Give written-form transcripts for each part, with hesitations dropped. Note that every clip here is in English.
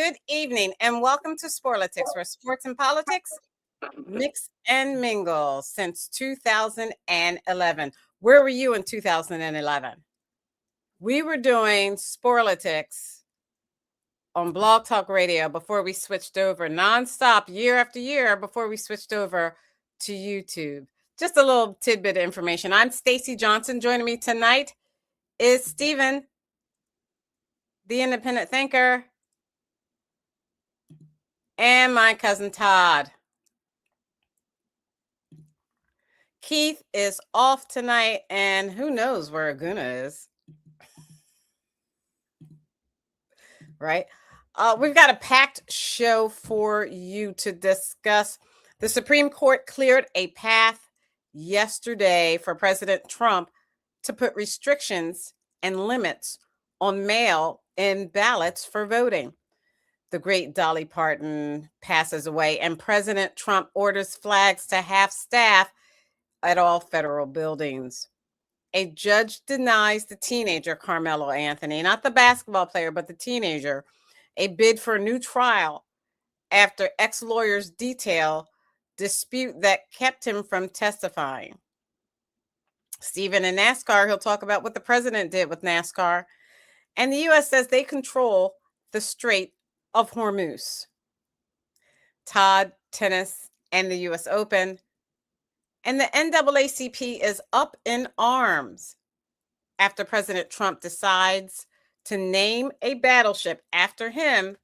good evening, and welcome to Sporlitiks, where sports and politics mix and mingle since 2011. Where were you in 2011? We were doing Sporlitiks on Blog Talk Radio before we switched over nonstop year after year before we switched over to YouTube. Just a little tidbit of information. I'm Stacey Johnson. Joining me tonight is Stephen, the independent thinker, and my cousin Todd. Keith is off tonight, and who knows where Aguna is. Right? We've got a packed show for you to discuss. The Supreme Court cleared a path yesterday for President Trump to put restrictions and limits on mail-in ballots for voting. The great Dolly Parton passes away, and President Trump orders flags to half-staff at all federal buildings. A judge denies the teenager, Carmelo Anthony, not the basketball player, but the teenager, a bid for a new trial after ex-lawyers detail dispute that kept him from testifying. Stephen, in NASCAR, he'll talk about what the president did with NASCAR. And the U.S. says they control the Strait of Hormuz. Todd, tennis, and the U.S. Open. And the NAACP is up in arms after President Trump decides to name a battleship after him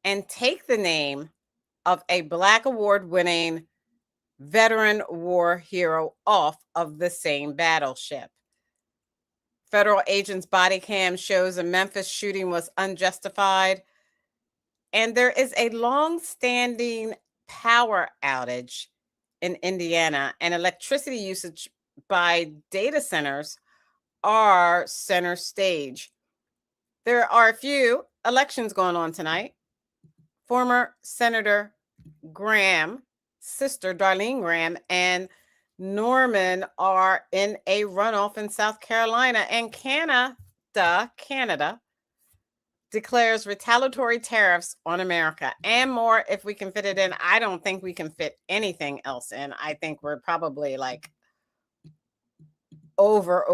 and take the name of a Black award-winning veteran war hero off of the same battleship. Federal agents' body cam shows a Memphis shooting was unjustified. And there is a long-standing power outage in Indiana, and electricity usage by data centers are center stage. There are a few elections going on tonight. Former Senator Graham, sister Darlene Graham, and Norman are in a runoff in South Carolina, and Canada declares retaliatory tariffs on America and more if we can fit it in. I don't think we can fit anything else in. I think we're probably like over,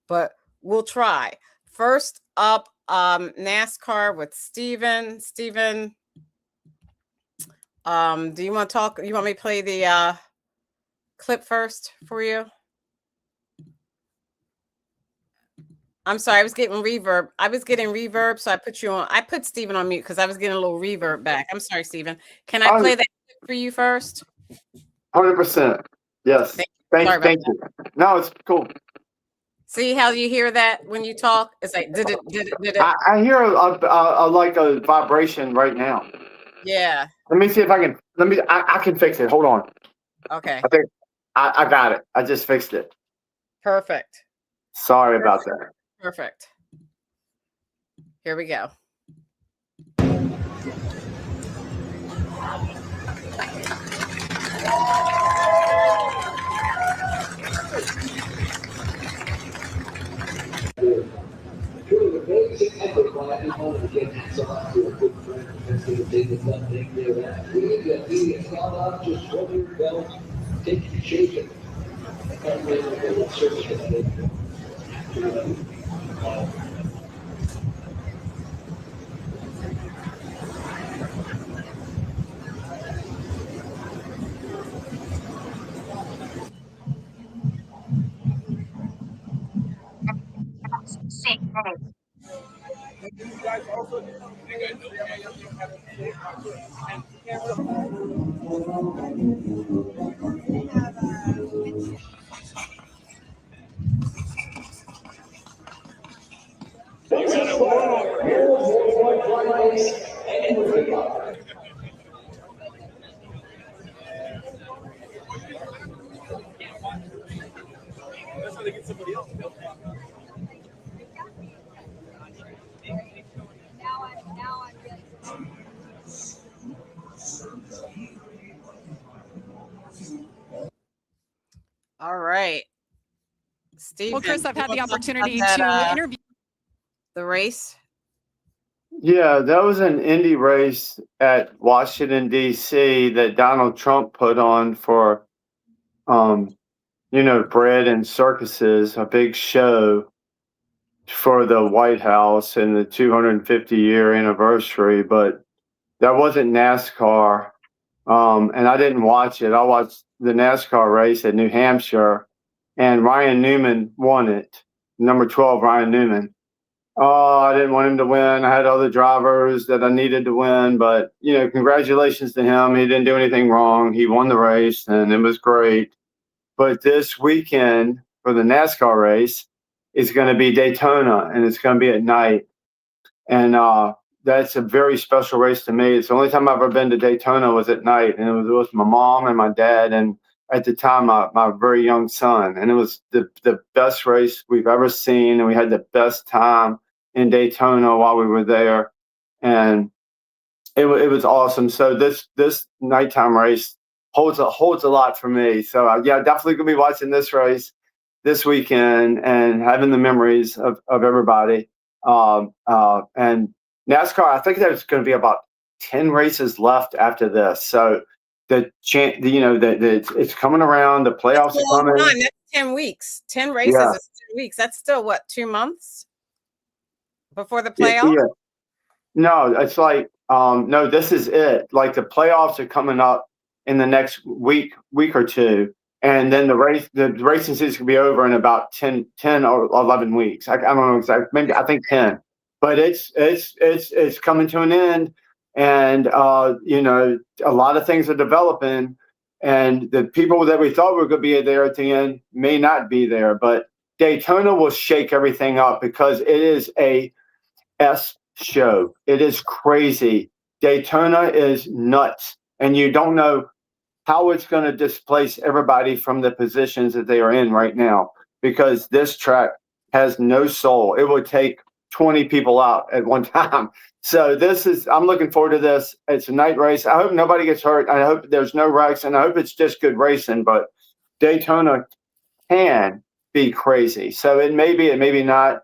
but we'll try. First up, NASCAR with Stephen. Stephen, do you want to talk? You want me to play the clip first for you? I'm sorry, I was getting reverb. So I put you on. I put Stephen on mute because I was getting a little reverb back. I'm sorry, Stephen. Can I play that for you first? 100%. Yes. Thank you. No, it's cool. See how you hear that when you talk? It's like did it. I hear a like a vibration right now. Yeah. Let me see if I can. I can fix it. Hold on. Okay. I think I got it. I just fixed it. Perfect. Sorry about that. Perfect. Here we go. Truly amazing effort by everyone to get hats off to a good friend. That's going to take the fun thing there. That media shout out to Sweater Belt. Take it, shake it. I can't wait to get it certified. All right. Stephen, well, Chris, I've had the opportunity to interview the race. Yeah, that was an Indy race at Washington, D.C. that Donald Trump put on for, bread and circuses, a big show for the White House and the 250-year anniversary. But that wasn't NASCAR. And I didn't watch it. I watched the NASCAR race at New Hampshire, and Ryan Newman won it. Number 12, Ryan Newman. Oh, I didn't want him to win. I had other drivers that I needed to win, but congratulations to him. He didn't do anything wrong. He won the race, and it was great. But this weekend for the NASCAR race is going to be Daytona, and it's going to be at night. And that's a very special race to me. It's the only time I've ever been to Daytona was at night, and it was with my mom and my dad, and at the time my very young son. And it was the best race we've ever seen, and we had the best time in Daytona while we were there, and it was awesome. So this nighttime race holds a lot for me. So yeah, definitely gonna be watching this race this weekend and having the memories of everybody. And NASCAR, I think there's going to be about 10 races left after this. So it's coming around. The playoffs are coming. That's 10 weeks. 10 races is 10 weeks. That's still what, 2 months before the playoffs? Yeah. No, it's like no, this is it. Like the playoffs are coming up in the next week or two. And then the racing season can be over in about 10 or 11 weeks. I don't know exactly. Maybe I think 10. But it's coming to an end, and a lot of things are developing, and the people that we thought were going to be there at the end may not be there. But Daytona will shake everything up because it is a S show. It is crazy. Daytona is nuts, and you don't know how it's going to displace everybody from the positions that they are in right now, because this track has no soul. It would take 20 people out at one time. So I'm looking forward to this. It's a night race. I hope nobody gets hurt. I hope there's no wrecks, and I hope it's just good racing. But Daytona can be crazy. So it may be, it may be not,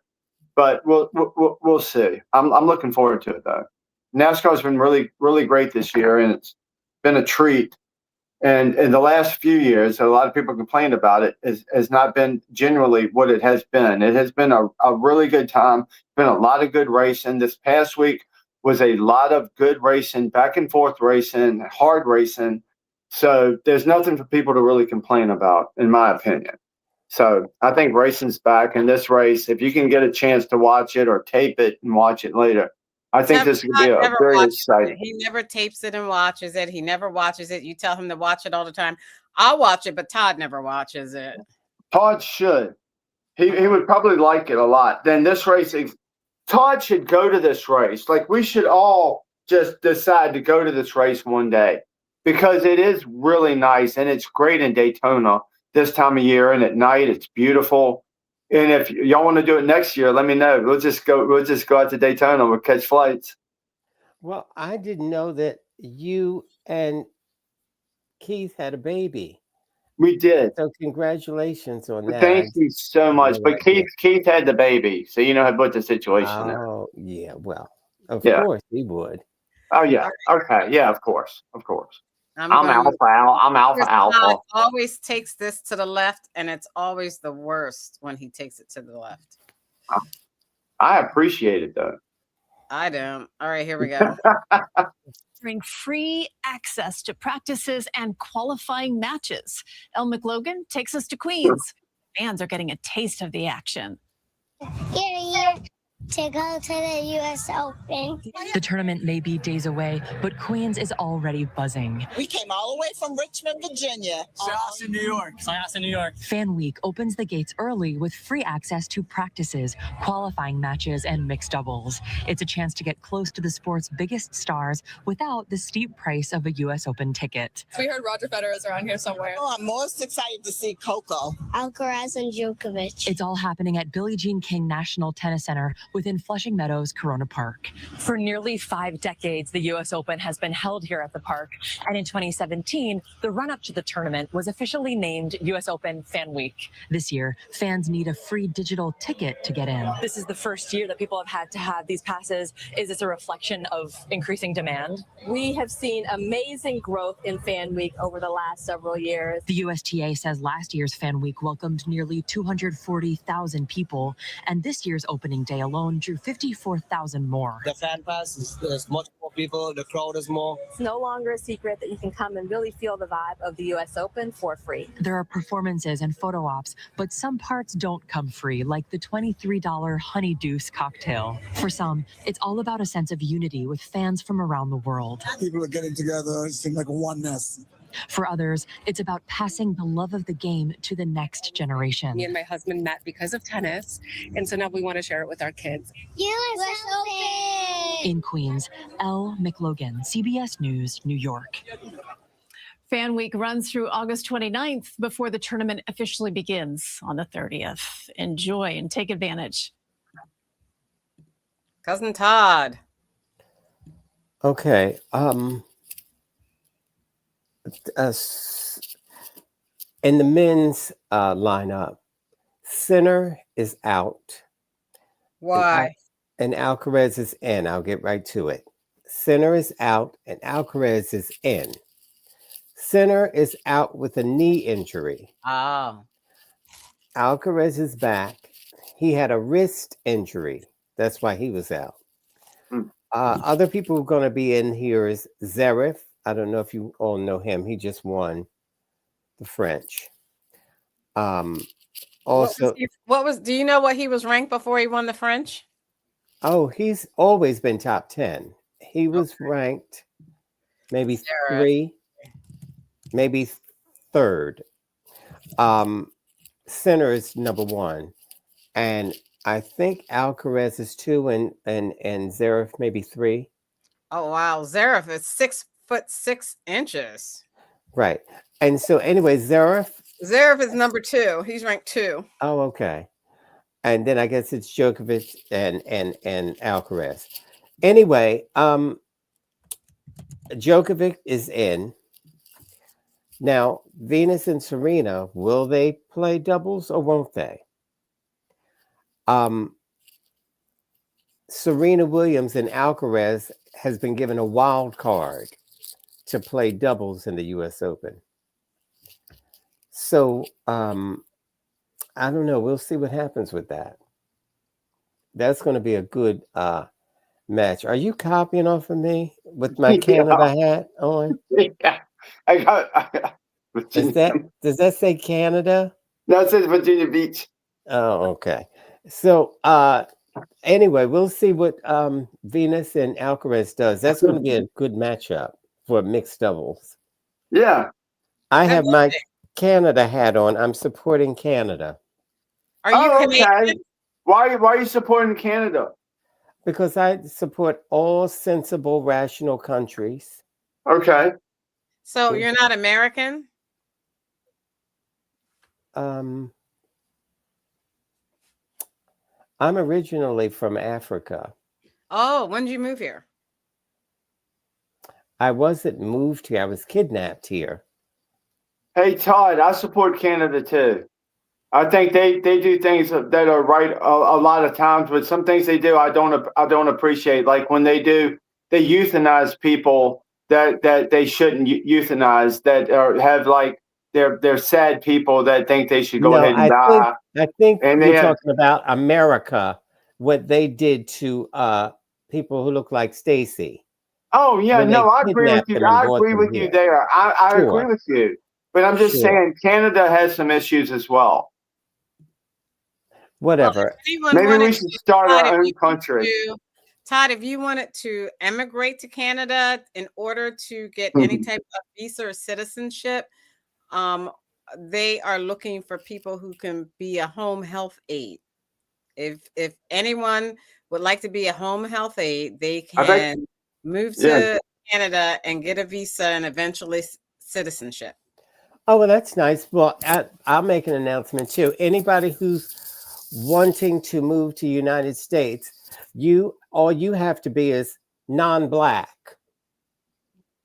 but we'll see. I'm looking forward to it though. NASCAR's been really, really great this year, and it's been a treat. And in the last few years, a lot of people complained about it, has not been generally what it has been. It has been a really good time, been a lot of good racing. This past week was a lot of good racing, back and forth racing, hard racing. So there's nothing for people to really complain about, in my opinion. So I think racing's back, and this race, if you can get a chance to watch it or tape it and watch it later, I think this could be a very exciting. He never tapes it and watches it. He never watches it. You tell him to watch it all the time. I'll watch it, but Todd never watches it. Todd should. He would probably like it a lot. Then this race, Todd should go to this race. Like, we should all just decide to go to this race one day, because it is really nice, and it's great in Daytona this time of year, and at night it's beautiful. And if y'all want to do it next year, let me know. We'll just go out to Daytona. We'll catch flights. Well, I didn't know that you and Keith had a baby. We did. So congratulations on that. Thank you so much. But Keith had the baby, so you know what the situation is. Oh, yeah. Well, of course he would. Oh, yeah. Okay. Yeah, of course. I'm alpha. Always takes this to the left, and it's always the worst when he takes it to the left. I appreciate it, though. I don't. All right, here we go. Offering free access to practices and qualifying matches. Elle McLogan takes us to Queens. Fans are getting a taste of the action. Here to go to the U.S. Open. The tournament may be days away, but Queens is already buzzing. We came all the way from Richmond, Virginia. Sauce in New York. Fan Week opens the gates early with free access to practices, qualifying matches, and mixed doubles. It's a chance to get close to the sport's biggest stars without the steep price of a U.S. Open ticket. We heard Roger Federer is around here somewhere. Oh, I'm most excited to see Coco. Alcaraz and Djokovic. It's all happening at Billie Jean King National Tennis Center, within Flushing Meadows Corona Park. For nearly 5 decades, the U.S. Open has been held here at the park. And in 2017, the run-up to the tournament was officially named U.S. Open Fan Week. This year, fans need a free digital ticket to get in. This is the first year that people have had to have these passes. Is this a reflection of increasing demand? We have seen amazing growth in Fan Week over the last several years. The USTA says last year's Fan Week welcomed nearly 240,000 people, and this year's opening day alone drew 54,000 more. The fan pass, there's much more people, the crowd is more. It's no longer a secret that you can come and really feel the vibe of the U.S. Open for free. There are performances and photo ops, but some parts don't come free, like the $23 Honey Deuce cocktail. For some, it's all about a sense of unity with fans from around the world. People are getting together, it seems like a oneness. For others, it's about passing the love of the game to the next generation. Me and my husband met because of tennis, and so now we want to share it with our kids. US Open! In Queens, Elle McLogan, CBS News, New York. Fan Week runs through August 29th before the tournament officially begins on the 30th. Enjoy and take advantage. Cousin Todd. Okay. In the men's lineup, Sinner is out. Why? And Alcaraz is in. I'll get right to it. Sinner is out and Alcaraz is in. Sinner is out with a knee injury. Oh. Alcaraz is back. He had a wrist injury. That's why he was out. Other people who are going to be in here is Zverev. I don't know if you all know him. He just won the French. Also, do you know what he was ranked before he won the French? Oh, he's always been top 10. He was ranked maybe three, maybe third. Sinner is number one. And I think Alcaraz is 2 and Zverev maybe 3. Oh, wow. Zverev is 6'6". Right. And so anyway, Zverev is number 2. He's ranked 2. Oh, okay. And then I guess it's Djokovic and Alcaraz. Anyway, Djokovic is in. Now, Venus and Serena, will they play doubles or won't they? Serena Williams and Alcaraz has been given a wild card to play doubles in the U.S. Open. So, I don't know. We'll see what happens with that. That's going to be a good match. Are you copying off of me with my Canada hat on? Yeah, I got Does that say Canada? No, it says Virginia Beach. Oh, okay. So anyway, we'll see what Venus and Alcaraz does. That's going to be a good matchup for mixed doubles. Yeah. I have my Canada hat on. I'm supporting Canada. Are you Canadian? Okay. Why are you supporting Canada? Because I support all sensible, rational countries. Okay. So you're not American? I'm originally from Africa. Oh, when did you move here? I wasn't moved here. I was kidnapped here. Hey, Todd, I support Canada too. I think they do things that are right a lot of times, but some things they do I don't appreciate. Like when they euthanize people that they shouldn't euthanize, that have like they're sad people that think they should go ahead and die. I think you're talking about America, what they did to people who look like Stacy. Oh yeah, no, I agree with you. I agree with you there. I agree with you. But I'm just saying Canada has some issues as well. Whatever. Maybe we should start our own country. Todd, if you wanted to emigrate to Canada in order to get any type of visa or citizenship, they are looking for people who can be a home health aide. If anyone would like to be a home health aide, they can move to Canada and get a visa and eventually citizenship. Oh, well, that's nice. Well, I'll make an announcement too. Anybody who's wanting to move to United States, all you have to be is non-black.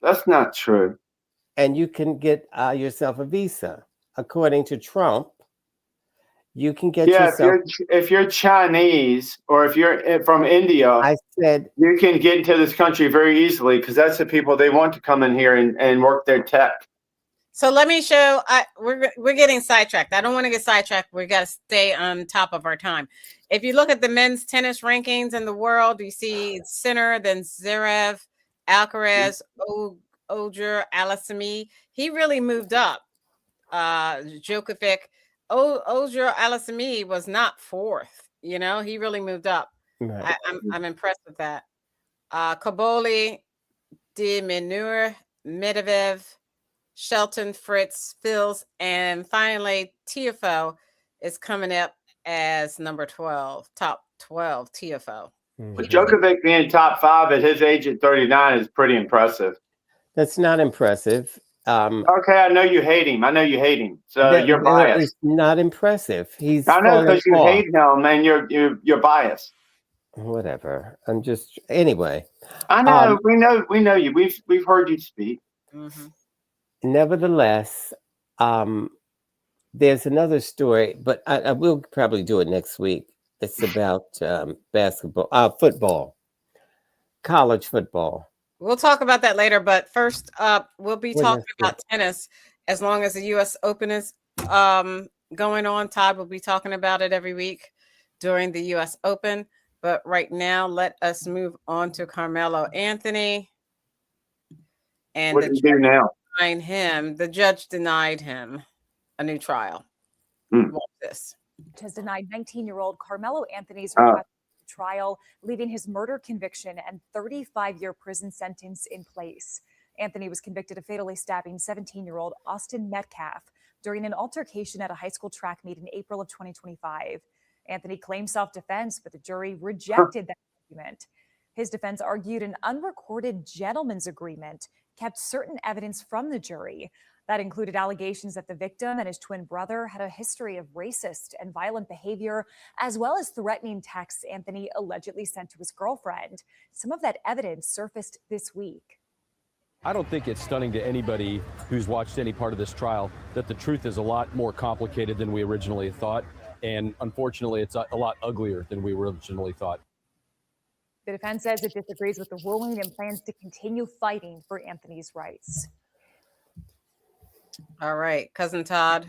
That's not true. And you can get yourself a visa. According to Trump, you can get yourself. If you're Chinese or if you're from India, I said you can get into this country very easily because that's the people they want to come in here and work their tech. So let me show. We're getting sidetracked. I don't want to get sidetracked. We got to stay on top of our time. If you look at the men's tennis rankings in the world, you see Sinner, then Zverev, Alcaraz, Ogier, Alasami. He really moved up. Djokovic, Ogier, Alasami was not fourth. You know, he really moved up. Right. I'm impressed with that. Kaboli, De Minaur, Medvedev, Shelton, Fritz, Fils, and finally TFO is coming up as number 12, top 12 TFO. But Djokovic being top 5 at his age at 39 is pretty impressive. That's not impressive. Okay, I know you hate him. So you're biased. It's not impressive. I know because you hate him and you're biased. Whatever. I'm just anyway. I know. We know you. We've heard you speak. Mm-hmm. Nevertheless, there's another story, but I will probably do it next week. It's about basketball, football, college football. We'll talk about that later, but first we'll be talking about tennis as long as the U.S. Open is going on. Todd will be talking about it every week during the U.S. Open. But right now, let us move on to Carmelo Anthony. And what do you do now? The judge denied him a new trial. Watch this. Has denied 19-year-old Carmelo Anthony's request for trial, leaving his murder conviction and 35-year prison sentence in place. Anthony was convicted of fatally stabbing 17-year-old Austin Metcalf during an altercation at a high school track meet in April of 2025. Anthony claimed self-defense, but the jury rejected that argument. His defense argued an unrecorded gentleman's agreement kept certain evidence from the jury. That included allegations that the victim and his twin brother had a history of racist and violent behavior, as well as threatening texts Anthony allegedly sent to his girlfriend. Some of that evidence surfaced this week. I don't think it's stunning to anybody who's watched any part of this trial that the truth is a lot more complicated than we originally thought. And unfortunately, it's a lot uglier than we originally thought. The defense says it disagrees with the ruling and plans to continue fighting for Anthony's rights. All right, Cousin Todd.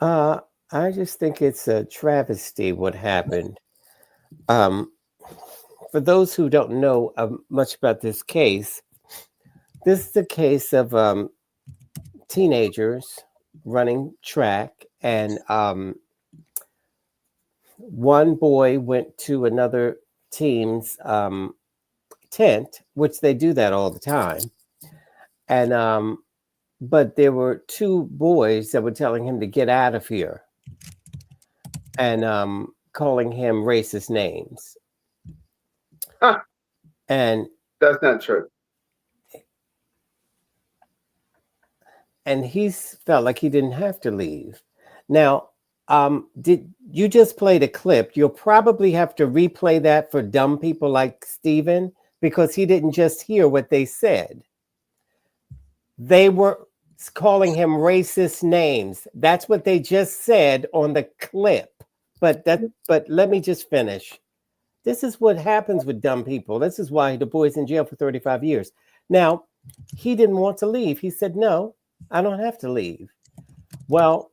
I just think it's a travesty what happened. For those who don't know much about this case, this is the case of teenagers running track, and one boy went to another team's tent, which they do that all the time. And but there were two boys that were telling him to get out of here and calling him racist names. Huh. And that's not true. And he felt like he didn't have to leave. Now, did you just played a clip? You'll probably have to replay that for dumb people like Steven, because he didn't just hear what they said. They were calling him racist names. That's what they just said on the clip. But let me just finish. This is what happens with dumb people. This is why the boy's in jail for 35 years. Now, he didn't want to leave. He said, no, I don't have to leave. Well,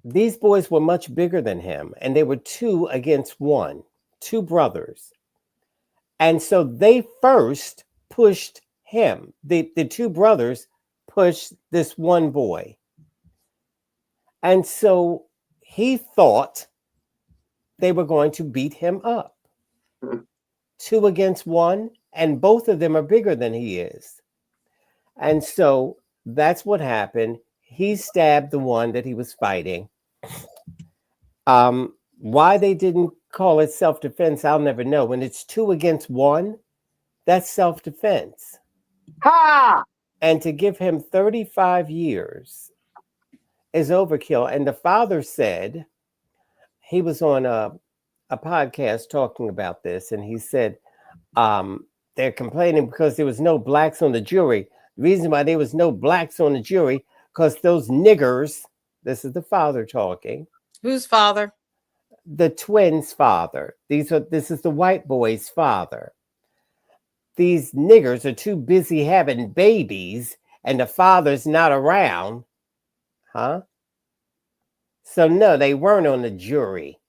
these boys were much bigger than him, and they were 2 against 1, 2 brothers. And so they first pushed him. The 2 brothers pushed this one boy. And so he thought they were going to beat him up. 2 against 1, and both of them are bigger than he is. And so that's what happened. He stabbed the one that he was fighting. Why they didn't call it self-defense, I'll never know. When it's 2 against 1, that's self-defense. Ha! And to give him 35 years is overkill. And the father said, he was on a podcast talking about this, and he said they're complaining because there was no blacks on the jury. The reason why there was no blacks on the jury, because those niggers, this is the father talking. Whose father? The twins' father. This is the white boy's father. These niggers are too busy having babies and the father's not around. Huh? So no, they weren't on the jury.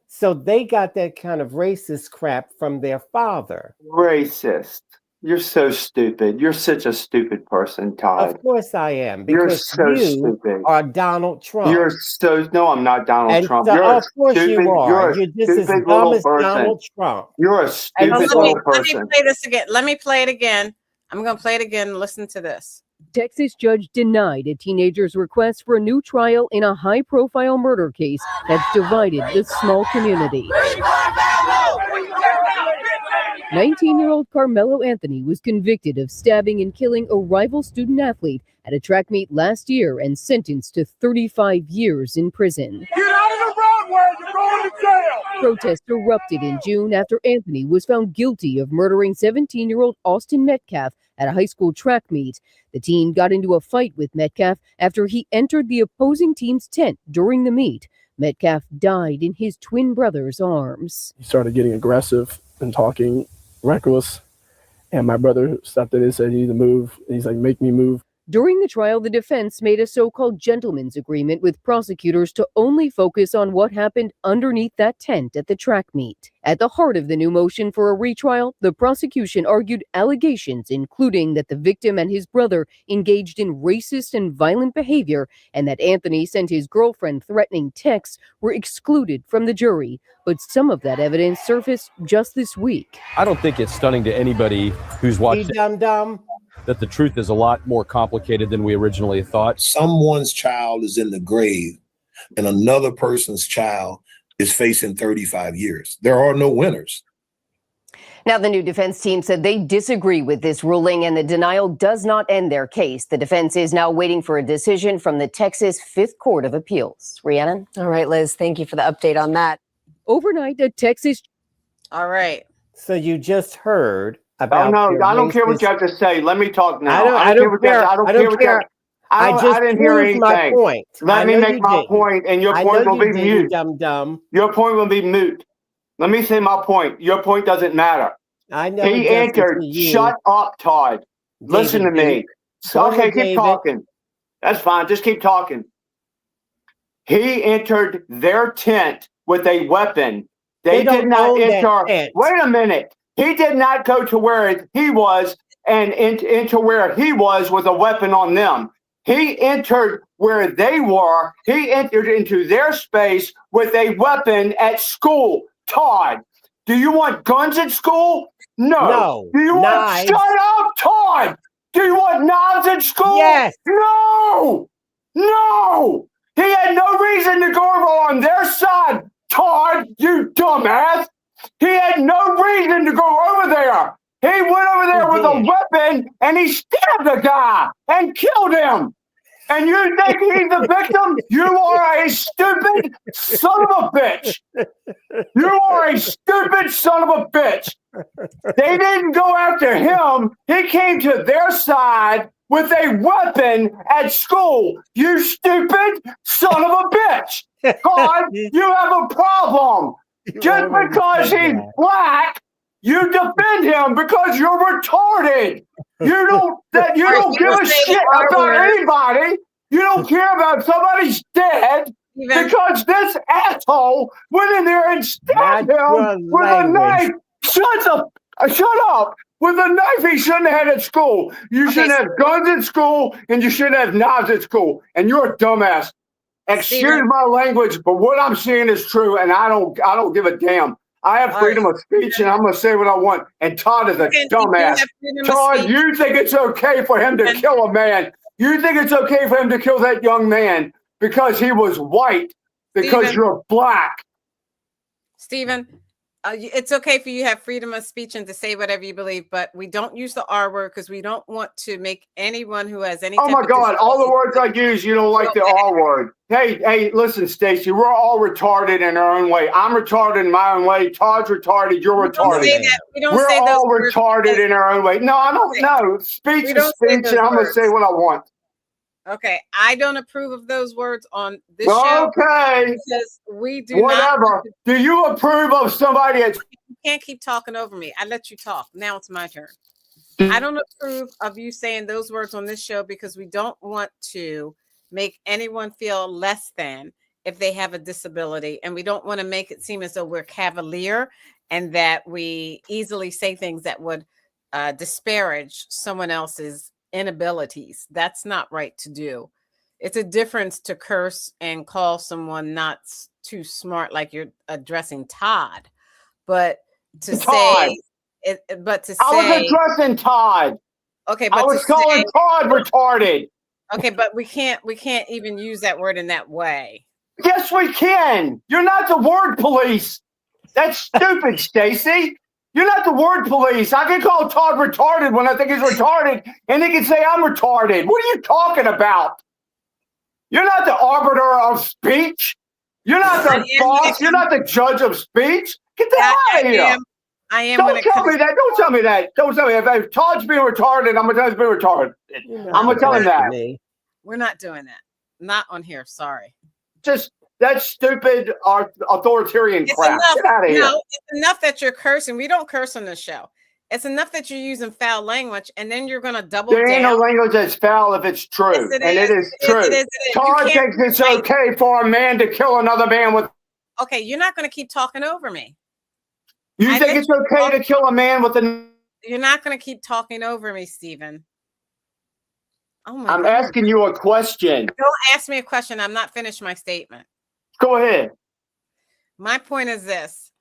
So they got that kind of racist crap from their father. Racist. You're so stupid. You're such a stupid person, Todd. Of course I am, because you're so stupid. Are Donald Trump. You're so no, I'm not Donald Trump. So, you're of course stupid, you are. You're just as dumb as Donald Trump. You're a stupid little person. Let me play this again. Let me play it again. I'm going to play it again. Listen to this. Texas judge denied a teenager's request for a new trial in a high-profile murder case that's divided the small community. 19-year-old Carmelo Anthony was convicted of stabbing and killing a rival student athlete at a track meet last year and sentenced to 35 years in prison. Get out of the roadway, you're going to jail! Protests erupted in June after Anthony was found guilty of murdering 17-year-old Austin Metcalf at a high school track meet. The teen got into a fight with Metcalf after he entered the opposing team's tent during the meet. Metcalf died in his twin brother's arms. He started getting aggressive and talking reckless, and my brother stopped it and said, "You need to move." And he's like, "Make me move." During the trial, the defense made a so-called gentleman's agreement with prosecutors to only focus on what happened underneath that tent at the track meet. At the heart of the new motion for a retrial, the prosecution argued allegations, including that the victim and his brother engaged in racist and violent behavior, and that Anthony sent his girlfriend threatening texts, were excluded from the jury. But some of that evidence surfaced just this week. I don't think it's stunning to anybody who's watched that the truth is a lot more complicated than we originally thought. Someone's child is in the grave and another person's child is facing 35 years. There are no winners. Now, the new defense team said they disagree with this ruling, and the denial does not end their case. The defense is now waiting for a decision from the Texas Fifth Court of Appeals. Rhiannon? All right, Liz, thank you for the update on that. Overnight, a Texas... All right. So you just heard about... Oh, no, I don't care what you have to say. Let me talk now. I don't care. I didn't hear anything. My point. Let me make my point, and your point will be mute. Dumb. Your point will be mute. Let me say my point. Your point doesn't matter. I know. He entered. Shut up, Todd. Listen to me. Okay, keep talking. That's fine. Just keep talking. He entered their tent with a weapon. They did not enter. Wait a minute. He did not go to where he was and into where he was with a weapon on them. He entered where they were. He entered into their space with a weapon at school. Todd, do you want guns at school? No. Do you want... Shut up, Todd! Do you want knives at school? Yes. No! He had no reason to go over on their side, Todd, you dumbass! He had no reason to go over there. He went over there with a weapon and he stabbed a guy and killed him. And you think he's the victim? You are a stupid son of a bitch. You are a stupid son of a bitch. They didn't go after him. He came to their side with a weapon at school. You stupid son of a bitch. God, you have a problem. Just because he's black, you defend him because you're retarded. You don't give a shit about anybody. You don't care about somebody's dead because this asshole went in there and stabbed him with a knife. Shut up. With a knife he shouldn't have had at school. You shouldn't have guns at school and you shouldn't have knives at school. And you're a dumbass. Excuse my language, but what I'm saying is true, and I don't give a damn. I have freedom of speech, and I'm going to say what I want. And Todd is a dumbass. Todd, you think it's okay for him to kill a man. You think it's okay for him to kill that young man because he was white, because you're black. Stephen, It's okay for you to have freedom of speech and to say whatever you believe, but we don't use the R word because we don't want to make anyone who has any. Oh my God! All the words I use, you don't like the R word. Hey, listen, Stacey, we're all retarded in our own way. I'm retarded in my own way. Todd's retarded. You're retarded. We're all retarded in our own way. No, I don't know. Speech is speech, and I'm going to say what I want. Okay, I don't approve of those words on this show. Okay, because we do whatever. Do you approve of somebody that's? You can't keep talking over me. I let you talk. Now it's my turn. I don't approve of you saying those words on this show because we don't want to make anyone feel less than if they have a disability, and we don't want to make it seem as though we're cavalier and that we easily say things that would disparage someone else's inabilities. That's not right to do. It's a difference to curse and call someone not too smart, like you're addressing Todd, but to say it. But to say I was addressing Todd. Okay, but I was calling Todd retarded. Okay, but we can't even use that word in that way. Yes, we can. You're not the word police. That's stupid, Stacey. You're not the word police. I can call Todd retarded when I think he's retarded, and he can say I'm retarded. What are you talking about? You're not the arbiter of speech. You're not the boss. You're not the judge of speech. Get the hell out of here. I am. Don't tell me that. Don't tell me that. Don't tell me if Todd's being retarded, I'm going to tell him he's being retarded. I'm going to tell him that. We're not doing that. Not on here. Sorry. Just that stupid authoritarian crap. Enough, Get out of here. No, it's enough that you're cursing. We don't curse on this show. It's enough that you're using foul language, and then you're going to double down. There ain't no language that's foul if it's true. Yes, it and is. it is true. It is. Todd thinks it's okay for a man to kill another man with. Okay, you're not going to keep talking over me. You think it's okay to kill a man with a. You're not going to keep talking over me, Stephen. Oh my I'm God. asking you a question. Don't ask me a question. I'm not finished my statement. Go ahead. My point is this.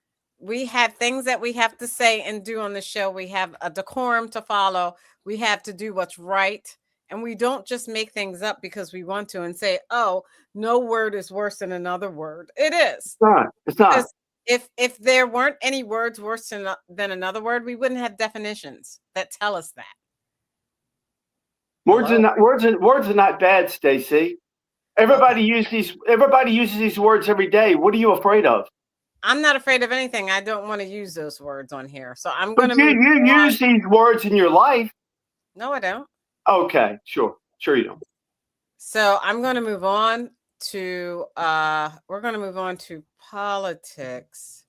We have things that we have to say and do on the show. We have a decorum to follow. We have to do what's right. And we don't just make things up because we want to and say, oh, no word is worse than another word. It is. It's not. It's not. If there weren't any words worse than another word, we wouldn't have definitions that tell us that. Words are not bad, Stacey. Everybody uses these words every day. What are you afraid of? I'm not afraid of anything. I don't want to use those words on here. So I'm But going to you use these words in your life. No, I don't. Okay, sure you don't. So I'm going to move on to we're going to move on to politics.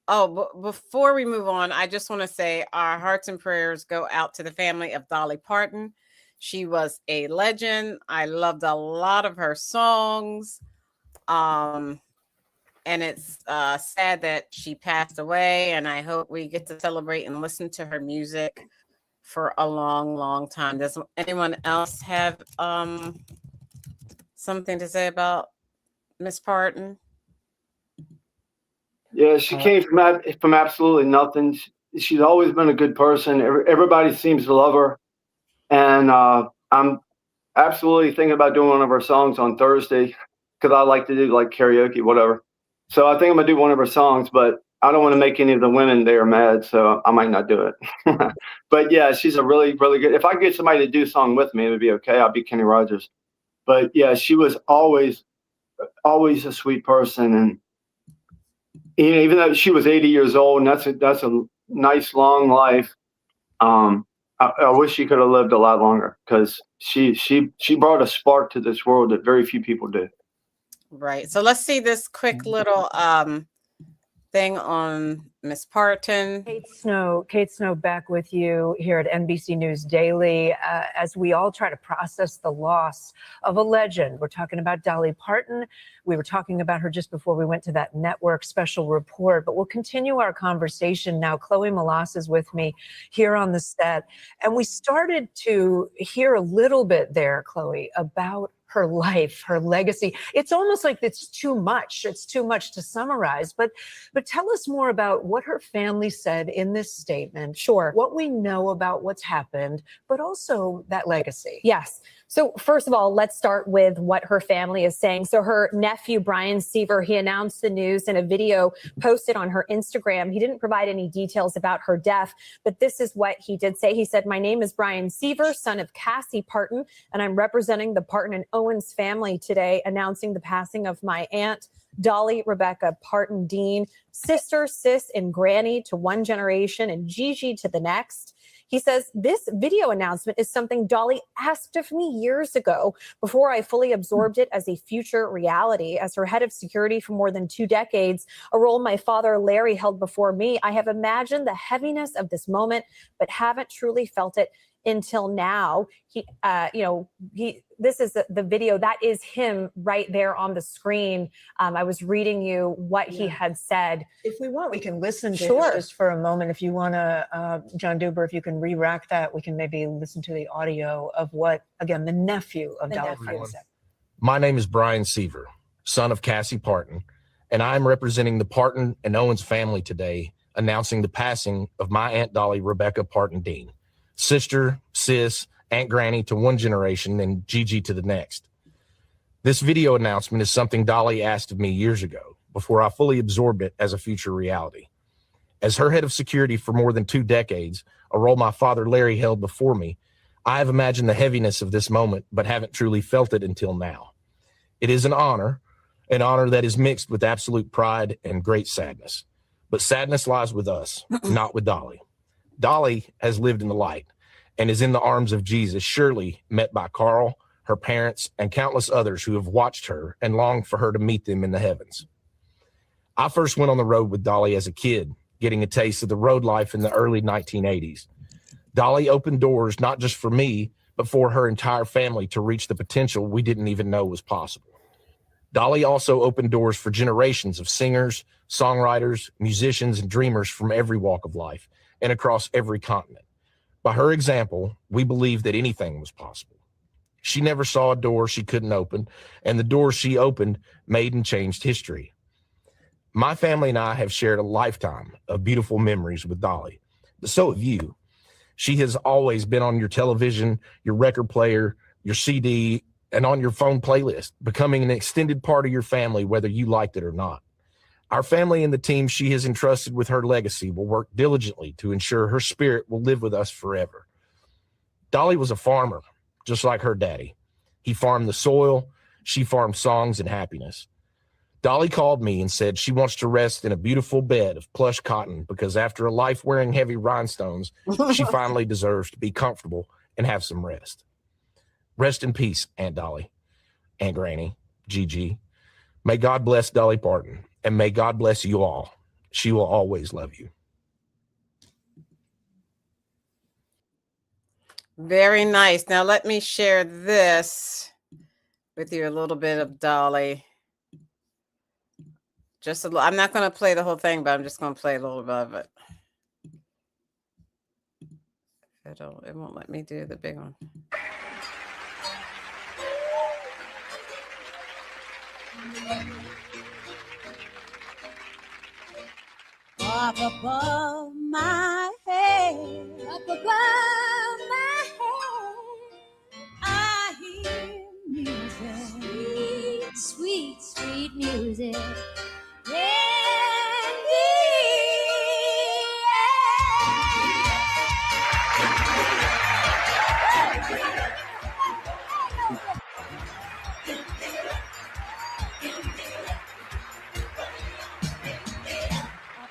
Oh, before we move on, I just want to say our hearts and prayers go out to the family of Dolly Parton. She was a legend. I loved a lot of her songs. And it's sad that she passed away, and I hope we get to celebrate and listen to her music for a long, long time. Does anyone else have something to say about Miss Parton? Yeah, she came from absolutely nothing. She's always been a good person. Everybody seems to love her. And I'm absolutely thinking about doing one of her songs on Thursday because I like to do like karaoke, whatever. So I think I'm going to do one of her songs, but I don't want to make any of the women there mad, so I might not do it. But yeah, she's a really, really good. If I could get somebody to do a song with me, it would be okay. I'll be Kenny Rogers. But yeah, she was always a sweet person. And even though she was 80 years old, and that's a nice long life. I wish she could have lived a lot longer because she brought a spark to this world that very few people do. Right. So let's see this quick little thing on Miss Parton. Kate Snow back with you here at NBC News Daily as we all try to process the loss of a legend. We're talking about Dolly Parton. We were talking about her just before we went to that network special report, but we'll continue our conversation now. Chloe Malas is with me here on the set, and we started to hear a little bit there, Chloe, about her life, her legacy. It's almost like it's too much. It's too much to summarize, but tell us more about what her family said in this statement. Sure. What we know about what's happened, but also that legacy. Yes. So first of all, let's start with what her family is saying. So her nephew, Brian Seaver, he announced the news in a video posted on her Instagram. He didn't provide any details about her death, but this is what he did say. He said, "My name is Brian Seaver, son of Cassie Parton, and I'm representing the Parton and Owens family today, announcing the passing of my aunt, Dolly Rebecca Parton Dean, sister, sis, and granny to one generation and Gigi to the next." He says, "This video announcement is something Dolly asked of me years ago before I fully absorbed it as a future reality. As her head of security for more than 2 decades, a role my father Larry held before me, I have imagined the heaviness of this moment, but haven't truly felt it until now." This is the video. That is him right there on the screen. I was reading you what he had said. If we want, we can listen to Sure. it just for a moment. If you want to, John Duber, if you can re-rack that, we can maybe listen to the audio of what, again, the nephew of Dolly Parton said. My name is Brian Seaver, son of Cassie Parton, and I'm representing the Parton and Owens family today, announcing the passing of my Aunt Dolly Rebecca Parton Dean, sister, sis, Aunt Granny to one generation and Gigi to the next. This video announcement is something Dolly asked of me years ago, before I fully absorbed it as a future reality. As her head of security for more than 2 decades, a role my father Larry held before me, I have imagined the heaviness of this moment, but haven't truly felt it until now. It is an honor that is mixed with absolute pride and great sadness. But sadness lies with us, not with Dolly. Dolly has lived in the light and is in the arms of Jesus, surely met by Carl, her parents, and countless others who have watched her and longed for her to meet them in the heavens. I first went on the road with Dolly as a kid, getting a taste of the road life in the early 1980s. Dolly opened doors not just for me, but for her entire family to reach the potential we didn't even know was possible. Dolly also opened doors for generations of singers, songwriters, musicians, and dreamers from every walk of life and across every continent. By her example, we believed that anything was possible. She never saw a door she couldn't open, and the doors she opened made and changed history. My family and I have shared a lifetime of beautiful memories with Dolly, but so have you. She has always been on your television, your record player, your CD, and on your phone playlist, becoming an extended part of your family, whether you liked it or not. Our family and the team she has entrusted with her legacy will work diligently to ensure her spirit will live with us forever. Dolly was a farmer, just like her daddy. He farmed the soil, she farmed songs and happiness. Dolly called me and said she wants to rest in a beautiful bed of plush cotton because after a life wearing heavy rhinestones, she finally deserves to be comfortable and have some rest. Rest in peace, Aunt Dolly, Aunt Granny, Gigi. May God bless Dolly Parton, and may God bless you all. She will always love you. Very nice. Now let me share this with you, a little bit of Dolly. Just a little. I'm not going to play the whole thing, but I'm just going to play a little bit of it. It won't let me do the big one. Up above my head, up above my head, I hear music, sweet, sweet, sweet music.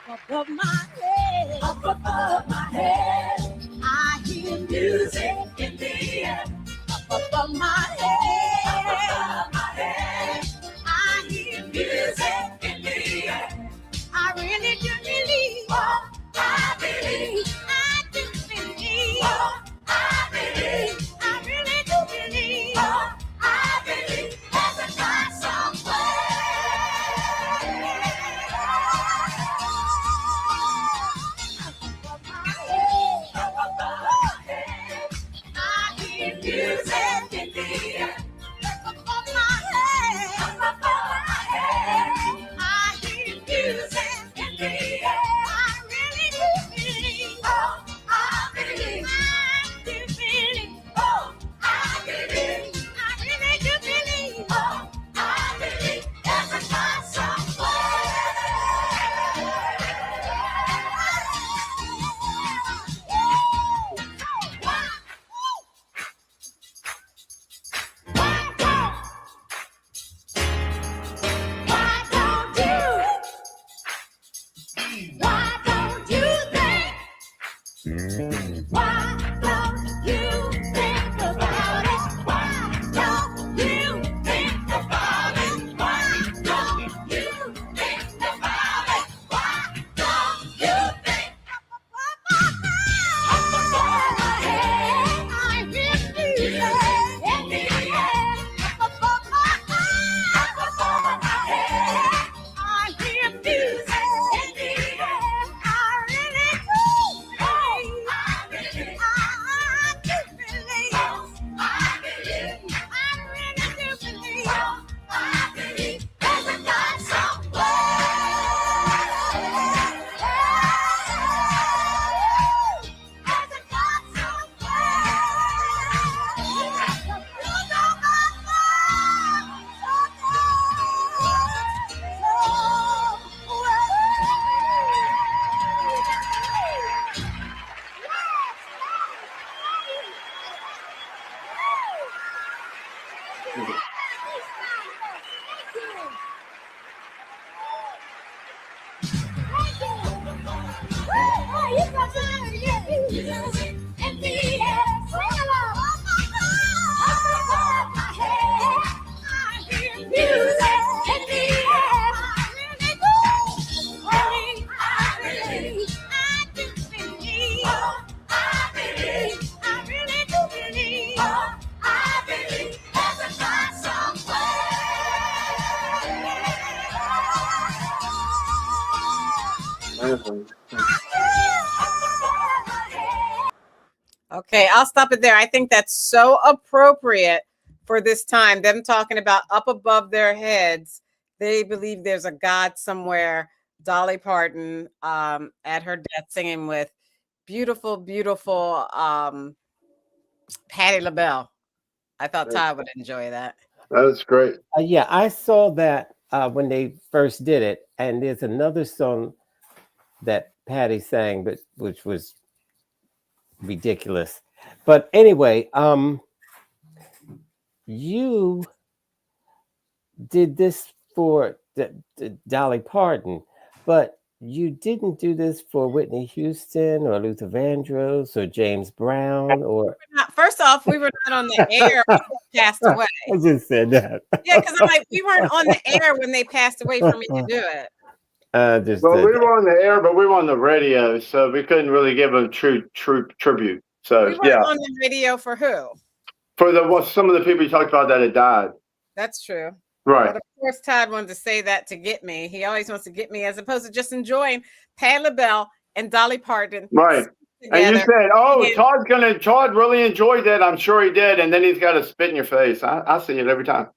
Up above my head, up above my head, I hear music in the air. Up above my head, I hear music in the air. I really do believe, oh, I believe, I do believe, oh, I believe, I really do believe, oh, I believe there's a God somewhere. Music in the air. Why don't you think about it? Why don't you think about it? Why don't you think about it? Why don't you think up above my head? I hear music in the air. Up above my head. I hear music in the air. I really do. I really do believe. I believe. I really do believe. I believe there's a God somewhere. There's a God somewhere. You know Okay, I'll stop it there. I think that's so appropriate for this time. Them talking about up above their heads. They believe there's a God somewhere. Dolly Parton at her death singing with beautiful, beautiful Patti LaBelle. I thought Todd would enjoy that. That was great. Yeah, I saw that when they first did it, and there's another song that Patty sang, but which was ridiculous. But anyway, you did this for the Dolly Parton, but you didn't do this for Whitney Houston or Luther Vandross or James Brown or. First off, we were not on the air when they passed away. I just said that. Yeah, because I'm like, we weren't on the air when they passed away for me to do it. Well, we were on the air, but we were on the radio, so we couldn't really give a true tribute. So We weren't on the radio for who? For some of the people you talked about that had died. That's true. Right. But of course, Todd wanted to say that to get me. He always wants to get me, as opposed to just enjoying Patti LaBelle and Dolly Parton. Right. And you said, "Oh, Todd really enjoyed that. I'm sure he did." And then he's got to spit in your face. I see it every time.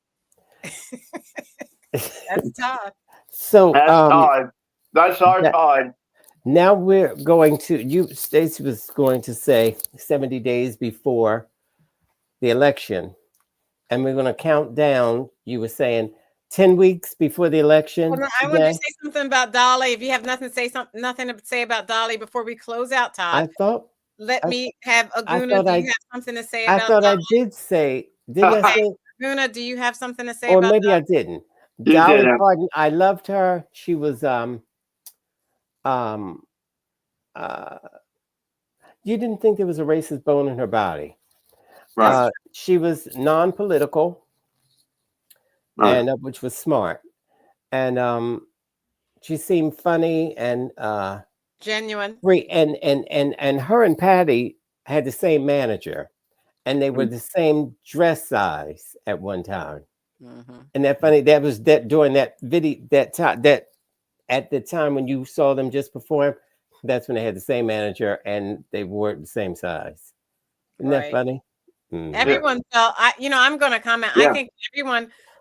That's Todd. So that's Todd. That's our Todd. Now we're going to Stacey was going to say 70 days before the election, and we're going to count down. You were saying 10 weeks before the election. Well, no, I want to say something about Dolly. If you have nothing to say about Dolly before we close out, Todd. Let me have Aguna. Do you have something to say about I thought Dolly? I did say. Did I say? Aguna, do you have something to say Or about maybe Dolly? I didn't. Dolly Parton, I loved her. She was you didn't think there was a racist bone in her body. Right. She was non-political, and which was smart. And she seemed funny and genuine. And her and Patty had the same manager, and they were the same dress size at one time. And that funny, that was that during that video, that time, that at the time when you saw them just perform, that's when they had the same manager and they were the same size. Isn't that funny? Everyone felt, I'm going to comment. Yeah. I think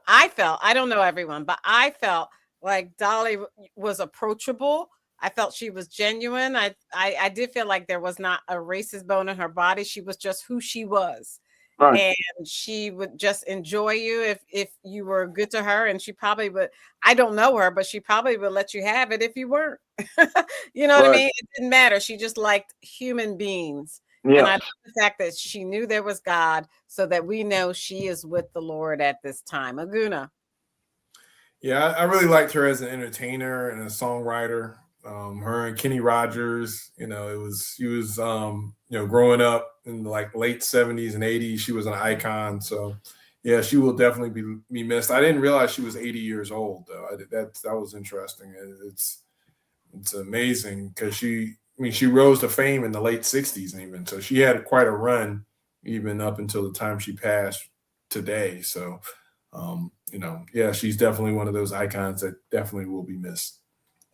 I don't know everyone, but I felt like Dolly was approachable. I felt she was genuine. I did feel like there was not a racist bone in her body. She was just who she was. Right. And she would just enjoy you if you were good to her. And she probably would, I don't know her, but she probably would let you have it if you weren't. You know what I mean? It didn't matter. She just liked human beings. Yeah. And I love the fact that she knew there was God, so that we know she is with the Lord at this time. Aguna. Yeah, I really liked her as an entertainer and a songwriter. Her and Kenny Rogers, she was, growing up in like late 70s and 80s. She was an icon. So, yeah, she will definitely be missed. I didn't realize she was 80 years old, though. That was interesting. It's amazing because she rose to fame in the late 60s even. So she had quite a run even up until the time she passed today. So, she's definitely one of those icons that definitely will be missed.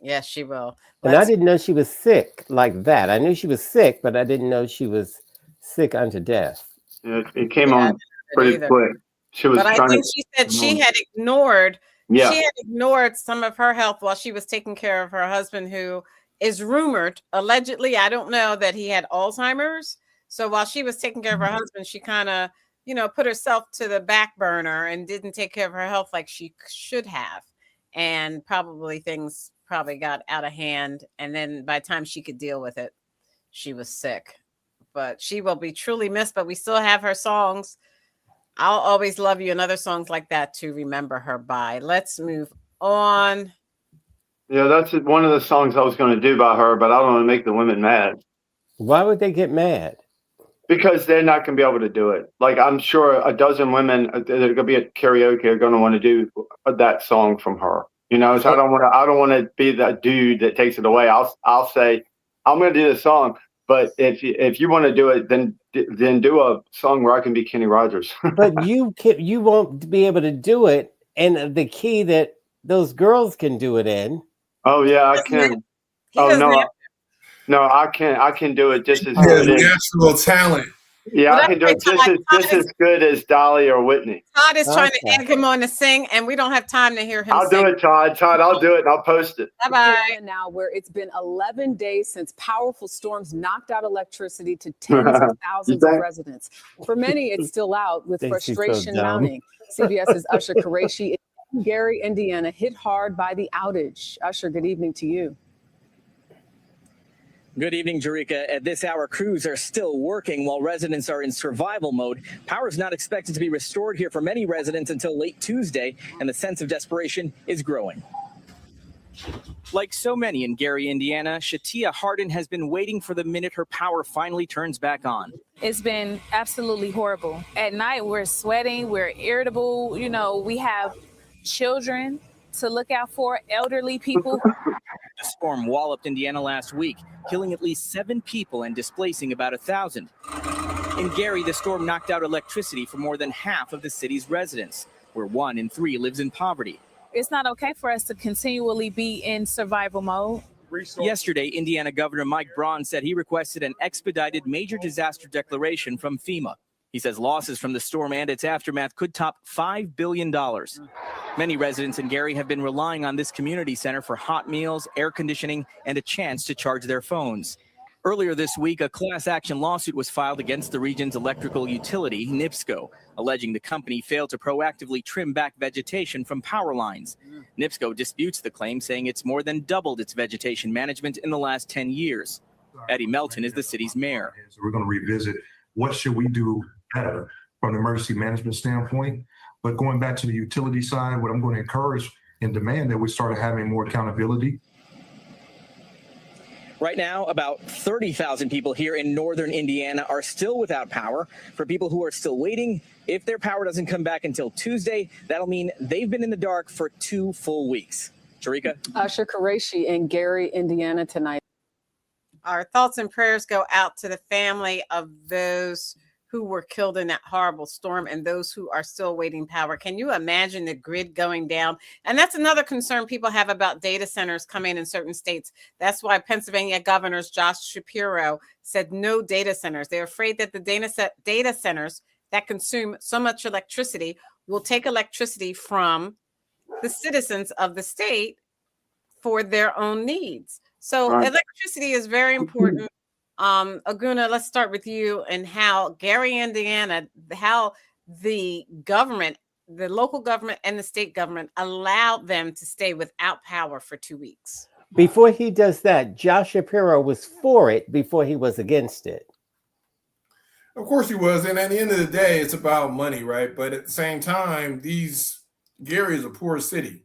Yes, she will. And I didn't know she was sick like that. I knew she was sick, but I didn't know she was sick unto death. Yeah, it came on pretty quick. She was but I trying think to. she said she had ignored. Yeah. She had ignored some of her health while she was taking care of her husband, who is rumored, allegedly, I don't know, that he had Alzheimer's. So while she was taking care of her husband, she kind of, put herself to the back burner and didn't take care of her health like she should have. And things got out of hand. And then by the time she could deal with it, she was sick. But she will be truly missed. But we still have her songs. I'll Always Love You and other songs like that to remember her by. Let's move on. Yeah, that's one of the songs I was going to do by her, but I don't want to make the women mad. Why would they get mad? Because they're not going to be able to do it. Like, I'm sure a dozen women that are going to be at karaoke are going to want to do that song from her. So I don't want to be that dude that takes it away. I'll say I'm going to do the song, but if you want to do it, then do a song where I can be Kenny Rogers. But you won't be able to do it in the key that those girls can do it in. Oh yeah, I can. No, I can. I can do it just as good as natural talent. Yeah, I can do it just as good as Dolly or Whitney. Todd is trying to egg him on to sing, and we don't have time to hear him I'll sing. do it, Todd. I'll do it, and I'll post it. Bye-bye. Now, where it's been 11 days since powerful storms knocked out electricity to tens of thousands of residents. For many, it's still out, with frustration mounting. CBS's Usher Qureshi in Gary, Indiana, hit hard by the outage. Usher, good evening to you. Good evening, Jerika. At this hour, crews are still working while residents are in survival mode. Power is not expected to be restored here for many residents until late Tuesday, and the sense of desperation is growing. Like so many in Gary, Indiana, Shatia Hardin has been waiting for the minute her power finally turns back on. It's been absolutely horrible. At night, we're sweating, we're irritable. We have children to look out for, elderly people. The storm walloped Indiana last week, killing at least 7 people and displacing about 1,000. In Gary, the storm knocked out electricity for more than half of the city's residents, where 1 in 3 lives in poverty. It's not okay for us to continually be in survival mode. Yesterday, Indiana Governor Mike Braun said he requested an expedited major disaster declaration from FEMA. He says losses from the storm and its aftermath could top $5 billion. Many residents in Gary have been relying on this community center for hot meals, air conditioning, and a chance to charge their phones. Earlier this week, a class action lawsuit was filed against the region's electrical utility, NIPSCO, alleging the company failed to proactively trim back vegetation from power lines. NIPSCO disputes the claim, saying it's more than doubled its vegetation management in the last 10 years. Eddie Melton is the city's mayor. So we're going to revisit what should we do better from an emergency management standpoint. But going back to the utility side, what I'm going to encourage and demand that we start having more accountability. Right now, about 30,000 people here in northern Indiana are still without power. For people who are still waiting, if their power doesn't come back until Tuesday, that'll mean they've been in the dark for 2 full weeks. Jerika? Usher Qureshi in Gary, Indiana tonight. Our thoughts and prayers go out to the family of those who were killed in that horrible storm and those who are still waiting power. Can you imagine the grid going down? And that's another concern people have about data centers coming in certain states. That's why Pennsylvania Governor Josh Shapiro said no data centers. They're afraid that the data centers that consume so much electricity will take electricity from the citizens of the state for their own needs. So electricity is very important. Aguna, let's start with you and how Gary, Indiana, how the government, the local government and the state government allowed them to stay without power for 2 weeks. Before he does that, Josh Shapiro was for it before he was against it. Of course he was. And at the end of the day, it's about money, right? But at the same time, Gary is a poor city.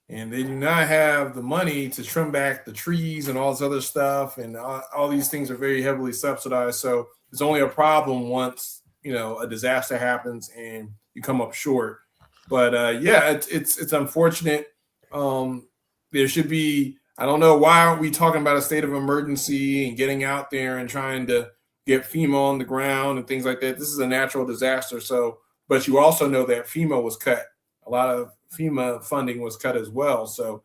and they do not have the money to trim back the trees and all this other stuff, and all these things are very heavily subsidized. So it's only a problem once a disaster happens and you come up short. But yeah, it's unfortunate. There should be. I don't know, why aren't we talking about a state of emergency and getting out there and trying to get FEMA on the ground and things like that? This is a natural disaster. So, but you also know that FEMA was cut. A lot of FEMA funding was cut as well. So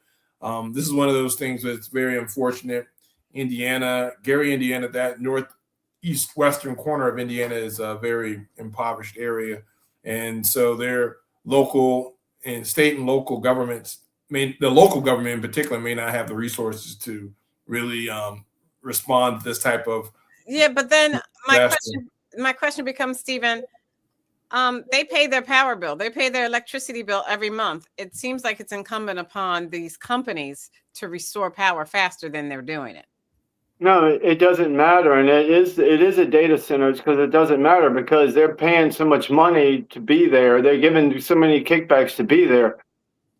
this is one of those things that's very unfortunate. Gary, Indiana, that northeast western corner of Indiana is a very impoverished area. And so their local and state and local governments, the local government in particular, may not have the resources to really respond to this type of. Yeah, but then my question becomes, Stephen, they pay their power bill, they pay their electricity bill every month. It seems like it's incumbent upon these companies to restore power faster than they're doing it. No, it doesn't matter, and it is a data center because it doesn't matter because they're paying so much money to be there. They're giving so many kickbacks to be there.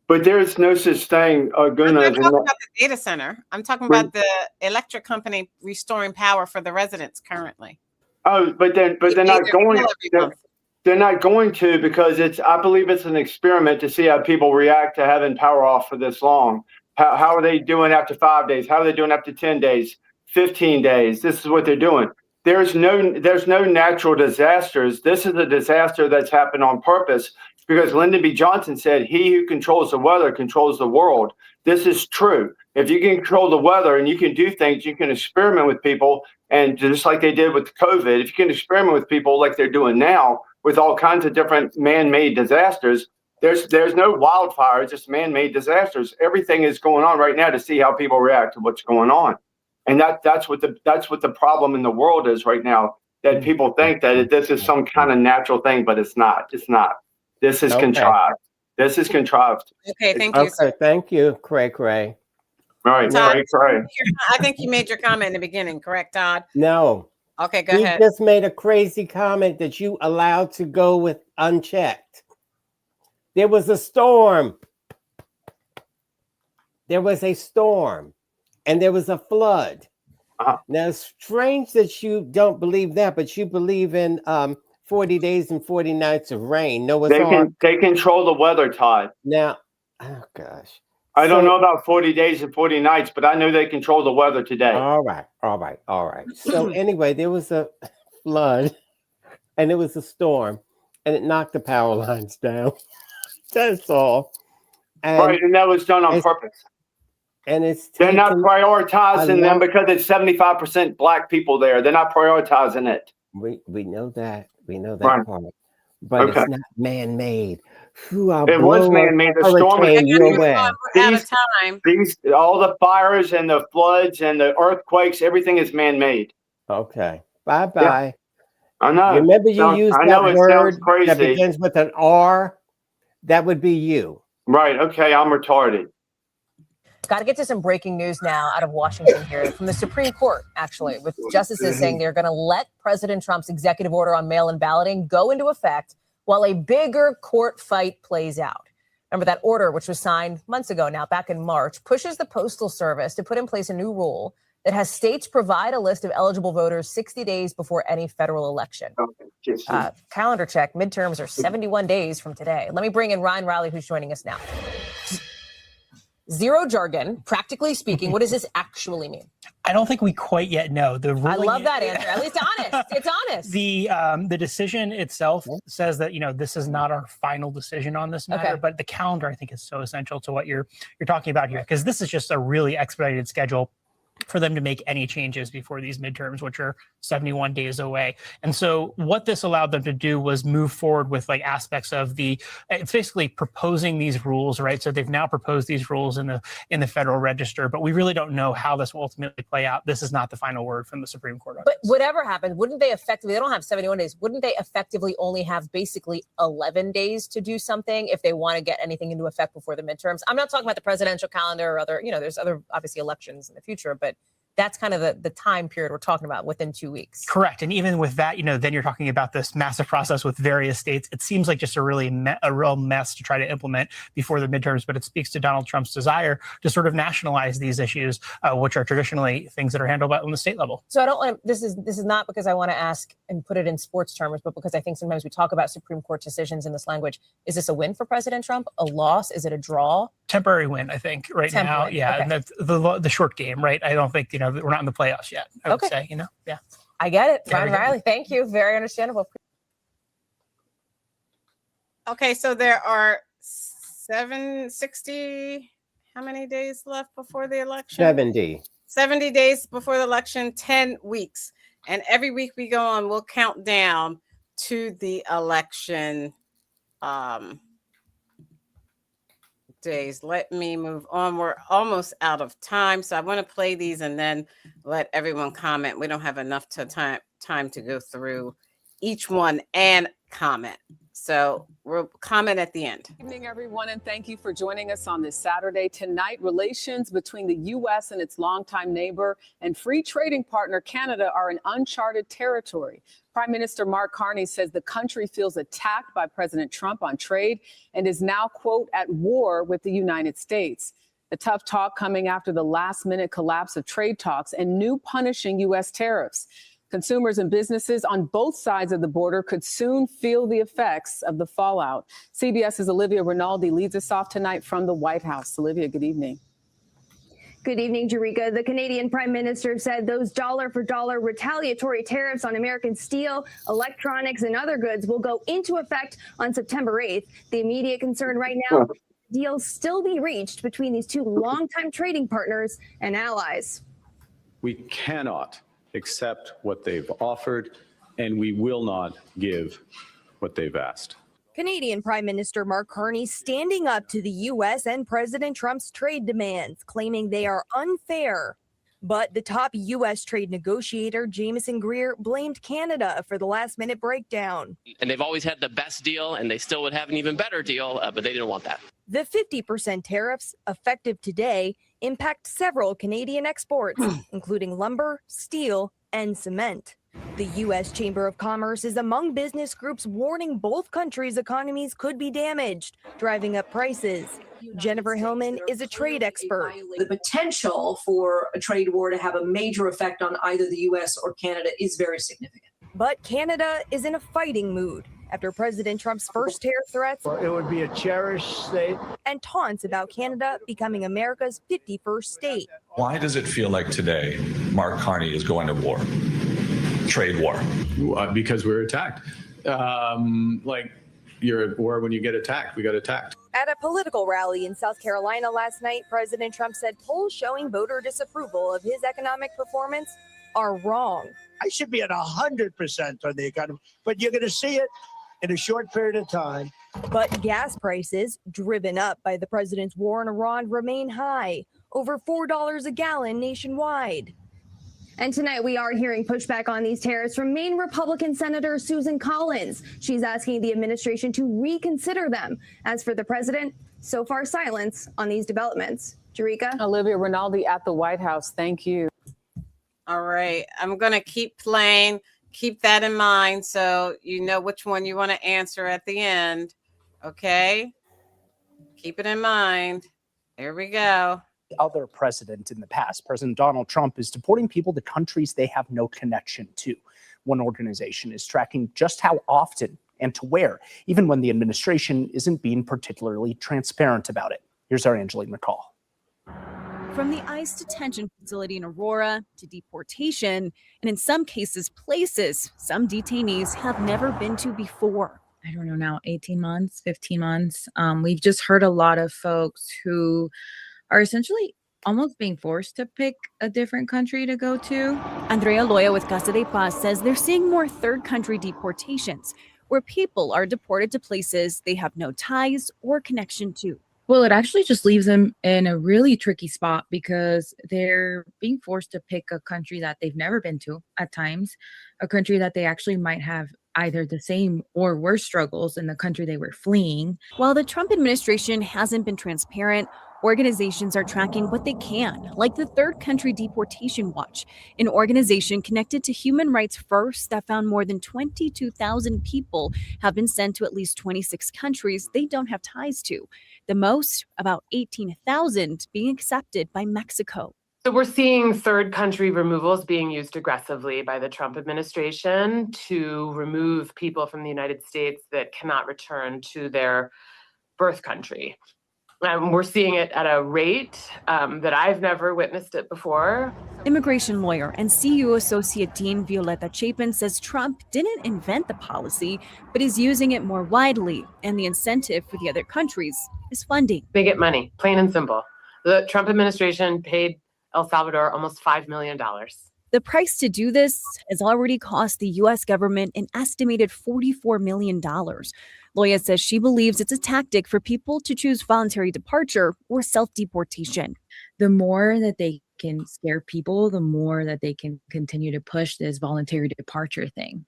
But there's no such thing. I'm not talking about the data center. I'm talking about the electric company restoring power for the residents currently. Oh, but they're not going. They're not going to because I believe it's an experiment to see how people react to having power off for this long. How are they doing after 5 days? How are they doing after 10 days, 15 days? This is what they're doing. There's no natural disasters. This is a disaster that's happened on purpose. Because Lyndon B. Johnson said, he who controls the weather controls the world. This is true. If you can control the weather and you can do things, you can experiment with people. And just like they did with COVID, if you can experiment with people like they're doing now with all kinds of different man-made disasters, there's no wildfires, just man-made disasters. Everything is going on right now to see how people react to what's going on. And that's what the problem in the world is right now, that people think that this is some kind of natural thing, but it's not. It's not. This is contrived. This is contrived. Okay, thank you. Okay, thank you, Cray. All right, Cray. I think you made your comment in the beginning, correct, Todd? No. Okay, go ahead. He just made a crazy comment that you allowed to go with unchecked. There was a storm. There was a storm, and there was a flood. Now, it's strange that you don't believe that, but you believe in 40 days and 40 nights of rain. No, they control the weather, Todd. Now, oh gosh. I don't know about 40 days and 40 nights, but I know they control the weather today. All right. So anyway, there was a flood and it was a storm and it knocked the power lines down. That's all. And that was done on purpose. And they're not prioritizing them because it's 75% black people there. They're not prioritizing it. We know that. We know that part. But it's not man-made. It was man-made. The storm all the fires and the floods and the earthquakes, everything is man-made. Okay. Bye-bye. Yeah. I know. Remember you used that word that begins with an R? That would be you. Right. Okay. I'm retarded. Got to get to some breaking news now out of Washington here from the Supreme Court, actually, with justices saying they're going to let President Trump's executive order on mail-in balloting go into effect while a bigger court fight plays out. Remember that order, which was signed months ago now, back in March, pushes the Postal Service to put in place a new rule that has states provide a list of eligible voters 60 days before any federal election. Calendar check, midterms are 71 days from today. Let me bring in Ryan Riley, who's joining us now. Zero jargon, practically speaking, what does this actually mean? I don't think we quite yet know. I love that answer. At least honest. It's honest. The decision itself says that, this is not our final decision on this matter, but the calendar, I think, is so essential to what you're talking about here, because this is just a really expedited schedule for them to make any changes before these midterms, which are 71 days away. And so what this allowed them to do was move forward with aspects of it's basically proposing these rules, right? So they've now proposed these rules in the Federal Register, but we really don't know how this will ultimately play out. This is not the final word from the Supreme Court. But whatever happens, wouldn't they effectively, they don't have 71 days, wouldn't they effectively only have basically 11 days to do something if they want to get anything into effect before the midterms? I'm not talking about the presidential calendar or other, there's other obviously elections in the future, but That's kind of the time period we're talking about, within 2 weeks. Correct. And even with that, then you're talking about this massive process with various states. It seems like just a real mess to try to implement before the midterms, but it speaks to Donald Trump's desire to sort of nationalize these issues, which are traditionally things that are handled on the state level. So I don't want to, this is not because I want to ask and put it in sports terms, but because I think sometimes we talk about Supreme Court decisions in this language. Is this a win for President Trump? A loss? Is it a draw? Temporary win, I think, right now. Yeah. Okay. And that's the short game, right? I don't think, we're not in the playoffs yet, I would say, yeah. I get it. Ron Riley, thank you. Very understandable. Okay, so there are 760, how many days left before the election? 70 days before the election, 10 weeks. And every week we go on, we'll count down to the election days. Let me move on. We're almost out of time, so I want to play these and then let everyone comment. We don't have enough time to go through each one and comment. So we'll comment at the end. Good evening, everyone, and thank you for joining us on this Saturday. Tonight, relations between the U.S. and its longtime neighbor and free trading partner, Canada, are in uncharted territory. Prime Minister Mark Carney says the country feels attacked by President Trump on trade and is now, quote, at war with the United States. The tough talk coming after the last-minute collapse of trade talks and new punishing U.S. tariffs. Consumers and businesses on both sides of the border could soon feel the effects of the fallout. CBS's Olivia Rinaldi leads us off tonight from the White House. Olivia, good evening. Good evening, Jerika. The Canadian Prime Minister said those dollar-for-dollar retaliatory tariffs on American steel, electronics, and other goods will go into effect on September 8th. The immediate concern right now, deals still be reached between these two longtime trading partners and allies. We cannot accept what they've offered, and we will not give what they've asked. Canadian Prime Minister Mark Carney standing up to the U.S. and President Trump's trade demands, claiming they are unfair. But the top U.S. trade negotiator, Jameson Greer, blamed Canada for the last-minute breakdown. And they've always had the best deal, and they still would have an even better deal, but they didn't want that. The 50% tariffs, effective today, impact several Canadian exports, including lumber, steel, and cement. The U.S. Chamber of Commerce is among business groups warning both countries' economies could be damaged, driving up prices. Jennifer Hillman is a trade expert. The potential for a trade war to have a major effect on either the U.S. or Canada is very significant. But Canada is in a fighting mood after President Trump's first tariff threats. It would be a cherished state. And taunts about Canada becoming America's 51st state. Why does it feel like today Mark Carney is going to war? Trade war? Because we're attacked. Like you're at war when you get attacked. We got attacked. At a political rally in South Carolina last night, President Trump said polls showing voter disapproval of his economic performance are wrong. I should be at 100% on the economy, but you're going to see it in a short period of time. But gas prices, driven up by the president's war in Iran, remain high, over $4 a gallon nationwide. And tonight we are hearing pushback on these tariffs from Maine Republican Senator Susan Collins. She's asking the administration to reconsider them. As for the president, so far silence on these developments. Jerika? Olivia Rinaldi at the White House. Thank you. All right. I'm going to keep playing. Keep that in mind so you know which one you want to answer at the end. Okay? Keep it in mind. Here we go. Other president in the past, President Donald Trump, is deporting people to countries they have no connection to. One organization is tracking just how often and to where, even when the administration isn't being particularly transparent about it. Here's our Angeline McCall. From the ICE detention facility in Aurora to deportation, and in some cases, places some detainees have never been to before. I don't know now, 18 months, 15 months. We've just heard a lot of folks who are essentially almost being forced to pick a different country to go to. Andrea Loya with Casa de Paz says they're seeing more third country deportations, where people are deported to places they have no ties or connection to. Well, it actually just leaves them in a really tricky spot because they're being forced to pick a country that they've never been to at times, a country that they actually might have either the same or worse struggles in the country they were fleeing. While the Trump administration hasn't been transparent Organizations are tracking what they can, like the Third Country Deportation Watch, an organization connected to Human Rights First that found more than 22,000 people have been sent to at least 26 countries they don't have ties to. The most, about 18,000, being accepted by Mexico. So we're seeing third country removals being used aggressively by the Trump administration to remove people from the United States that cannot return to their birth country. We're seeing it at a rate that I've never witnessed it before. Immigration lawyer and CU Associate Dean Violeta Chapin says Trump didn't invent the policy, but is using it more widely, and the incentive for the other countries is funding. They get money, plain and simple. The Trump administration paid El Salvador almost $5 million. The price to do this has already cost the U.S. government an estimated $44 million. Loya says she believes it's a tactic for people to choose voluntary departure or self-deportation. The more that they can scare people, the more that they can continue to push this voluntary departure thing.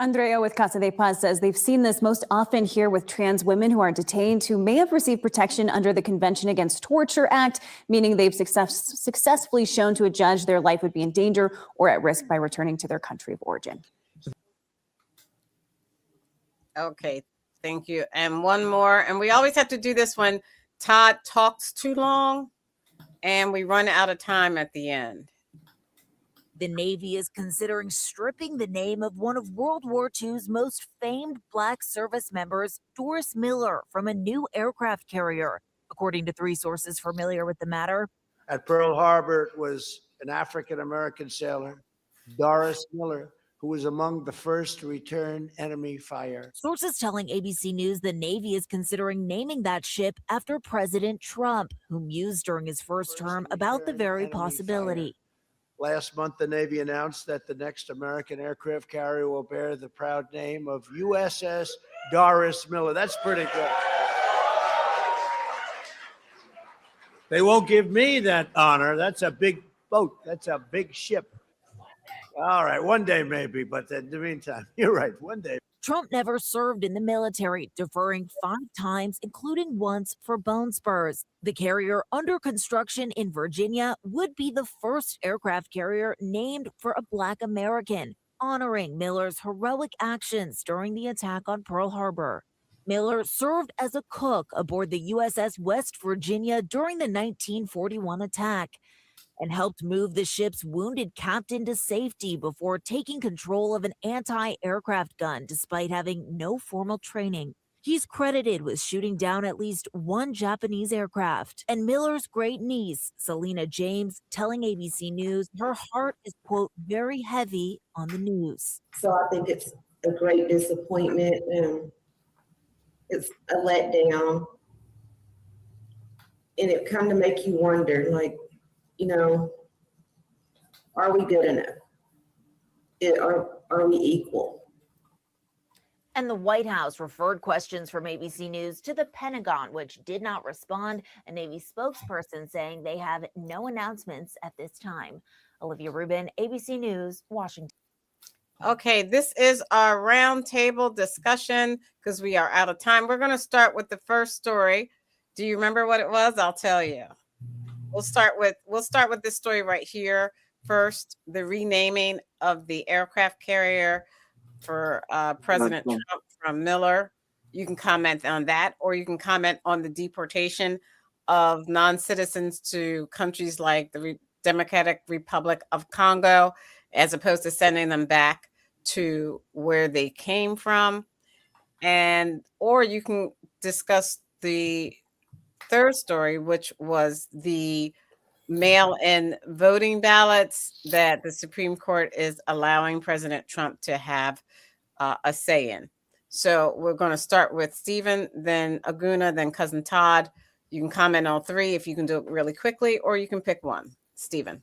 Andrea with Casa de Paz says they've seen this most often here with trans women who are detained who may have received protection under the Convention Against Torture Act, meaning they've successfully shown to a judge their life would be in danger or at risk by returning to their country of origin. Okay, thank you. And one more, and we always have to do this when Todd talks too long and we run out of time at the end. The Navy is considering stripping the name of one of World War II's most famed Black service members, Doris Miller, from a new aircraft carrier, according to 3 sources familiar with the matter. At Pearl Harbor was an African-American sailor, Doris Miller, who was among the first to return enemy fire. Sources telling ABC News the Navy is considering naming that ship after President Trump, who mused during his first term about the very possibility. Last month, the Navy announced that the next American aircraft carrier will bear the proud name of USS Doris Miller. That's pretty good. They won't give me that honor. That's a big boat. That's a big ship. All right, one day maybe, but in the meantime, you're right, one day. Trump never served in the military, deferring 5 times, including once for bone spurs. The carrier under construction in Virginia would be the first aircraft carrier named for a Black American, honoring Miller's heroic actions during the attack on Pearl Harbor. Miller served as a cook aboard the USS West Virginia during the 1941 attack and helped move the ship's wounded captain to safety before taking control of an anti-aircraft gun despite having no formal training. He's credited with shooting down at least 1 Japanese aircraft. And Miller's great niece, Selena James, telling ABC News her heart is, quote, very heavy on the news. So I think it's a great disappointment and it's a letdown. And it kind of make you wonder, like, you know, are we good enough? Are we equal? And the White House referred questions from ABC News to the Pentagon, which did not respond. A Navy spokesperson saying they have no announcements at this time. Olivia Rubin, ABC News, Washington. Okay, this is our roundtable discussion because we are out of time. We're going to start with the first story. Do you remember what it was? I'll tell you. We'll start with this story right here first. The renaming of the aircraft carrier for President Trump from Miller. You can comment on that, or you can comment on the deportation of non-citizens to countries like the Democratic Republic of Congo, as opposed to sending them back to where they came from. Or you can discuss the third story, which was the mail-in voting ballots that the Supreme Court is allowing President Trump to have a say in. So we're going to start with Stephen, then Aguna, then Cousin Todd. You can comment on 3 if you can do it really quickly, or you can pick one. Stephen.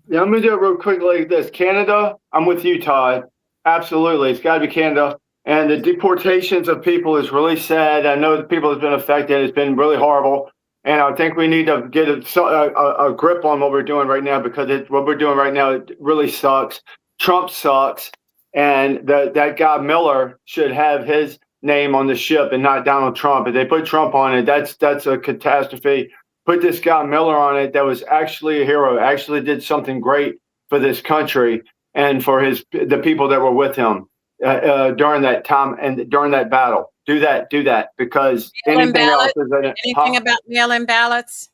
Yeah, I'm going to do it real quickly like this. Canada, I'm with you, Todd. Absolutely. It's got to be Canada. And the deportations of people is really sad. I know the people have been affected. It's been really horrible. And I think we need to get a grip on what we're doing right now, because what we're doing right now, it really sucks. Trump sucks. And that guy Miller should have his name on the ship and not Donald Trump. If they put Trump on it, that's a catastrophe. Put this guy Miller on it that was actually a hero, actually did something great for this country and for the people that were with him during that time and during that battle. Do that because Mail-in anything else ballot? is Anything about mail-in ballots?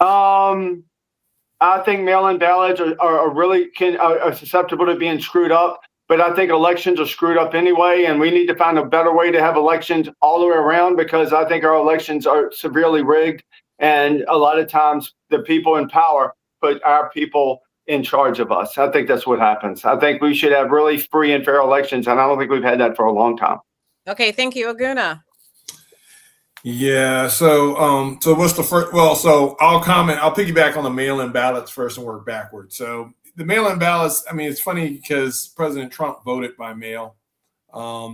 I think mail-in ballots are really are susceptible to being screwed up. But I think elections are screwed up anyway, and we need to find a better way to have elections all the way around because I think our elections are severely rigged. And a lot of times the people in power put our people in charge of us. I think that's what happens. I think we should have really free and fair elections, and I don't think we've had that for a long time. Okay, thank you, Aguna. Yeah. So what's the first? Well, so I'll comment. I'll piggyback on the mail-in ballots first and work backwards. So the mail-in ballots. I mean, it's funny because President Trump voted by mail,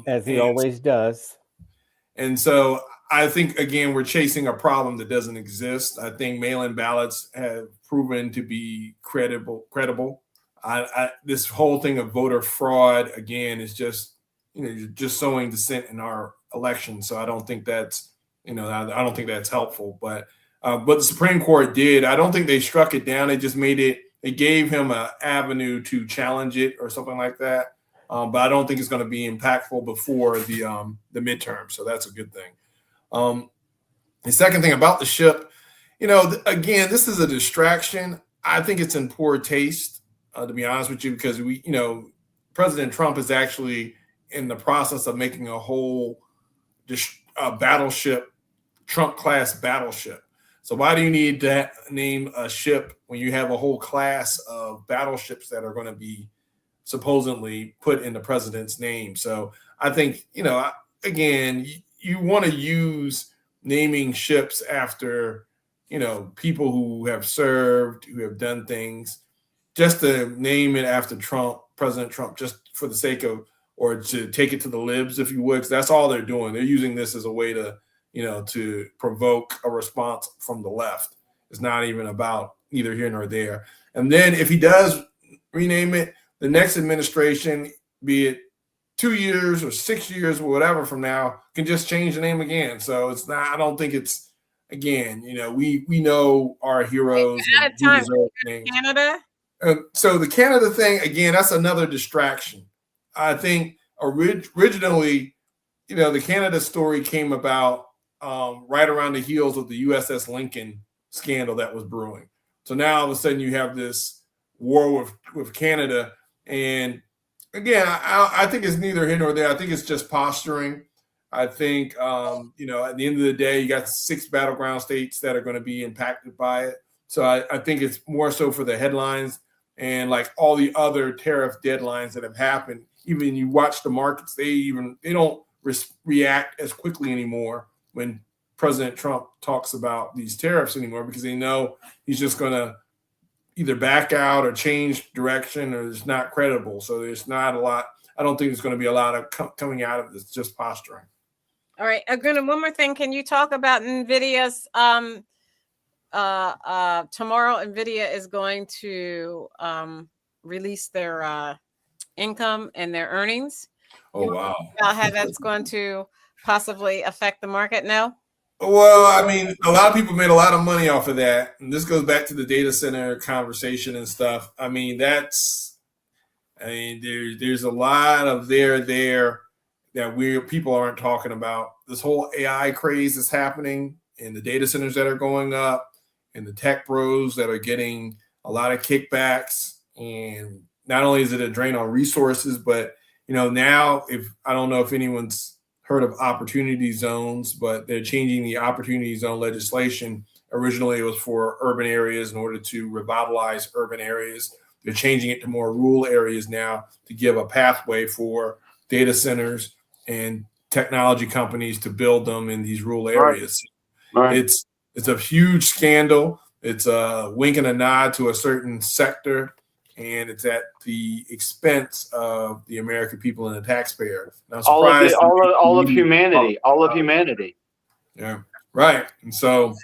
as he always does. And so I think again we're chasing a problem that doesn't exist. I think mail-in ballots have proven to be credible. This whole thing of voter fraud again is just just sowing dissent in our election. So I don't think that's I don't think that's helpful. But what the Supreme Court did, I don't think they struck it down. They just made it. They gave him an avenue to challenge it or something like that. But I don't think it's going to be impactful before the midterm. So that's a good thing. The second thing about the ship, again, this is a distraction. I think it's in poor taste, to be honest with you, because President Trump is actually in the process of making a whole battleship, Trump-class battleship. So why do you need to name a ship when you have a whole class of battleships that are going to be supposedly put in the president's name? So I think, again, you want to use naming ships after, people who have served, who have done things, just to name it after Trump, President Trump, just for the sake of, or to take it to the libs, if you would, because that's all they're doing. They're using this as a way to, to provoke a response from the left. It's not even about neither here nor there. And then if he does rename it, the next administration, be it 2 years or 6 years or whatever from now, can just change the name again. So it's not, I don't think it's, again, we know our heroes. Out of time. Canada? So the Canada thing, again, that's another distraction. I think originally, the Canada story came about right around the heels of the USS Lincoln scandal that was brewing. So now all of a sudden you have this war with Canada. And again, I think it's neither here nor there. I think it's just posturing. I think, at the end of the day, you got 6 battleground states that are going to be impacted by it. So I think it's more so for the headlines and like all the other tariff deadlines that have happened. Even you watch the markets, they don't react as quickly anymore when President Trump talks about these tariffs anymore, because they know he's just going to either back out or change direction, or it's not credible. So there's not a lot. I don't think there's going to be a lot of coming out of this, just posturing. All right, Aguna, one more thing. Can you talk about NVIDIA's tomorrow? NVIDIA is going to release their income and their earnings. Oh, wow. About how that's going to possibly affect the market? No? Well, I mean, a lot of people made a lot of money off of that. And this goes back to the data center conversation and stuff. I mean, there's a lot of there that people aren't talking about. This whole AI craze is happening, and the data centers that are going up, and the tech bros that are getting a lot of kickbacks. And not only is it a drain on resources, but now, I don't know if anyone's heard of opportunity zones, but they're changing the opportunity zone legislation. Originally, it was for urban areas in order to revitalize urban areas. They're changing it to more rural areas now to give a pathway for data centers and technology companies to build them in these rural areas. Right. It's a huge scandal. It's a wink and a nod to a certain sector, and it's at the expense of the American people and the taxpayer. All of humanity. Yeah, right. And so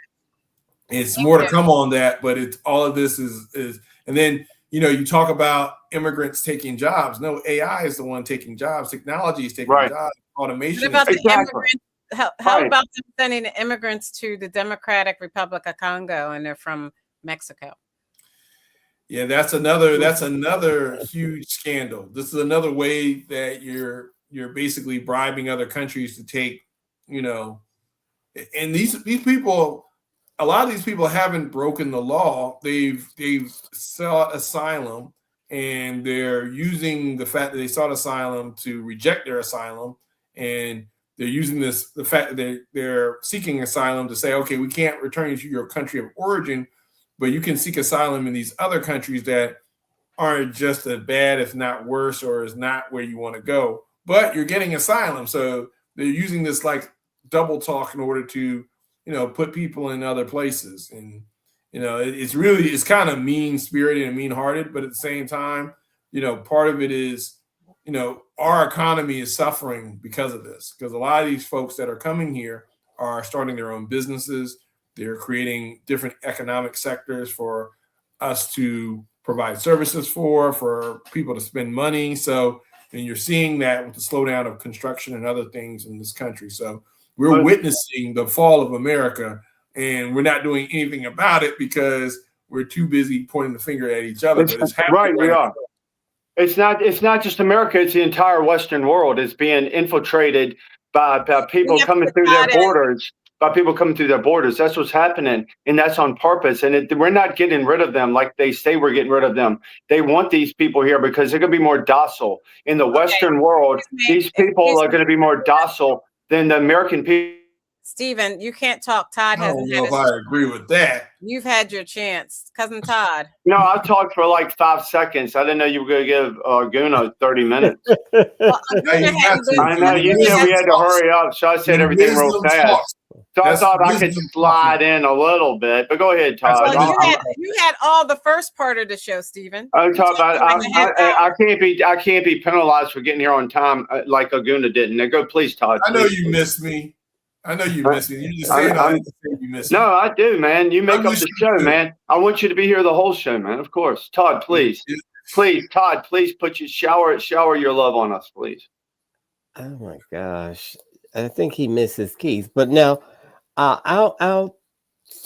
it's more to come on that, but it's all of this is, and then you talk about immigrants taking jobs. No, AI is the one taking jobs. Technology is taking jobs. automation. What about the Exactly. immigrants? How about them sending the immigrants to the Democratic Republic of Congo and they're from Mexico? Yeah, that's another huge scandal. This is another way that you're basically bribing other countries to take, and these people, a lot of these people haven't broken the law. They've sought asylum, and they're using the fact that they sought asylum to reject their asylum, and they're using the fact that they're seeking asylum to say, okay, we can't return you to your country of origin, but you can seek asylum in these other countries that aren't just as bad, if not worse, or is not where you want to go. But you're getting asylum, so they're using this like double talk in order to, put people in other places. And it's kind of mean spirited and mean hearted, but at the same time, part of it is, our economy is suffering because of this. Because a lot of these folks that are coming here are starting their own businesses. They're creating different economic sectors for us to provide services for people to spend money. So, and you're seeing that with the slowdown of construction and other things in this country. So we're witnessing the fall of America, and we're not doing anything about it because we're too busy pointing the finger at each other. But it's happening. Right, we are. It's not just America, it's the entire Western world. It's being infiltrated by people coming through their borders. That's what's happening, and that's on purpose. And we're not getting rid of them like they say we're getting rid of them. They want these people here because they're going to be more docile. In the Western world, these people are going to be more docile than the American people. Stephen, you can't talk. Todd I don't hasn't know had if I agree with that. You've had your chance. Cousin Todd. No, I talked for like 5 seconds. I didn't know you were going to give Guna 30 minutes. I know you said we had to hurry up, so I said everything real fast. So I thought I could slide in a little bit, but go ahead, Todd. Well, you had all the first part of the show, Stephen. I can't be penalized for getting here on time like Aguna didn't. Now go, please, Todd. I know you missed me. I know you missed me. You just saying you missed me. No, I do, man. You make up the show, man. I want you to be here the whole show, man. Of course, Todd. Please, Todd. Please put your shower your love on us, please. Oh my gosh, I think he misses keys. But now, I'll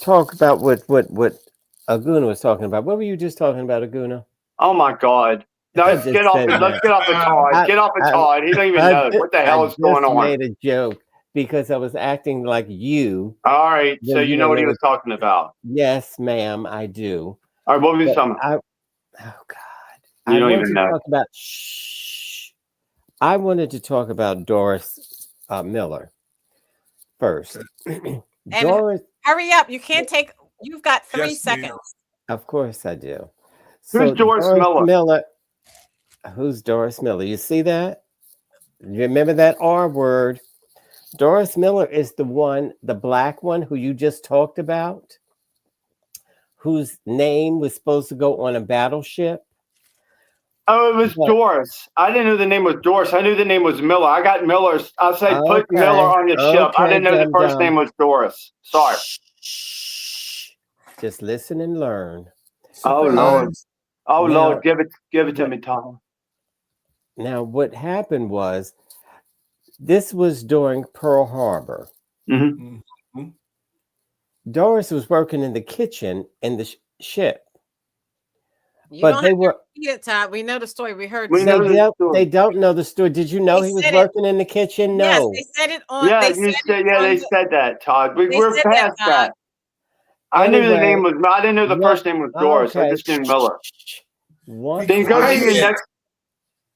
talk about what Aguna was talking about. What were you just talking about, Aguna? Oh my God. Let's get off of Todd. Get off of Todd. He don't even know what the hell is going on. I made a joke because I was acting like you. All right. So you know what he was talking about. Yes, ma'am, I do. All right. What were you talking about? Oh God. You don't even know. I wanted to talk about Doris Miller first. Doris, hurry up. You can't take, you've got 3 seconds. Of course I do. Who's Doris Miller? Who's Doris Miller? You see that? You remember that R word? Doris Miller is the black one who you just talked about, whose name was supposed to go on a battleship. Oh, it was Doris. I didn't know the name was Doris. I knew the name was Miller. I got Miller's. I said put Miller on the ship. I didn't know the first name was Doris. Sorry. Just listen and learn. Oh Lord. Oh Lord, give it to me, Tom. Now, what happened was, this was during Pearl Harbor. Mm-hmm. Doris was working in the kitchen in the ship. But they were. Todd. We know the story. We heard. They don't know the story. Did you know he was working in the kitchen? No. Yes, they said it on. Yeah, they said that, Todd. We're past that. I knew the name was. I didn't know the first name was Doris. I just knew Miller. Then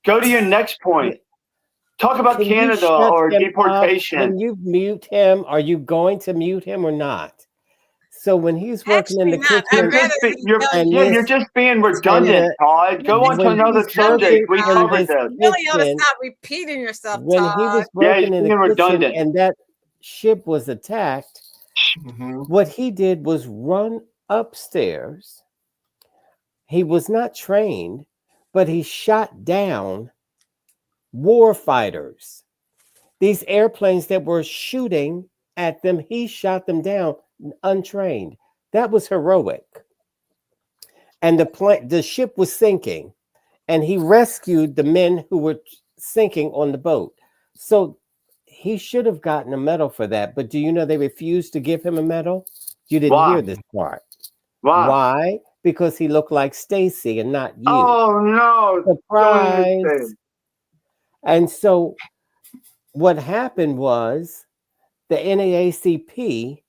go to your next point. Talk about Canada or deportation. Can you mute him? Are you going to mute him or not? So when he's working in the kitchen, you're just being redundant, Todd. Go on to another subject. We covered this. You really ought to stop repeating yourself, Todd. When he was working in the kitchen and that ship was attacked, what he did was run upstairs. He was not trained, but he shot down war fighters. These airplanes that were shooting at them, he shot them down untrained. That was heroic. And the ship was sinking, and he rescued the men who were sinking on the boat. So he should have gotten a medal for that. But do you know they refused to give him a medal? You didn't Why? hear this part. Why? Why? Because he looked like Stacy and not you. Oh no! Surprise! And so what happened was the NAACP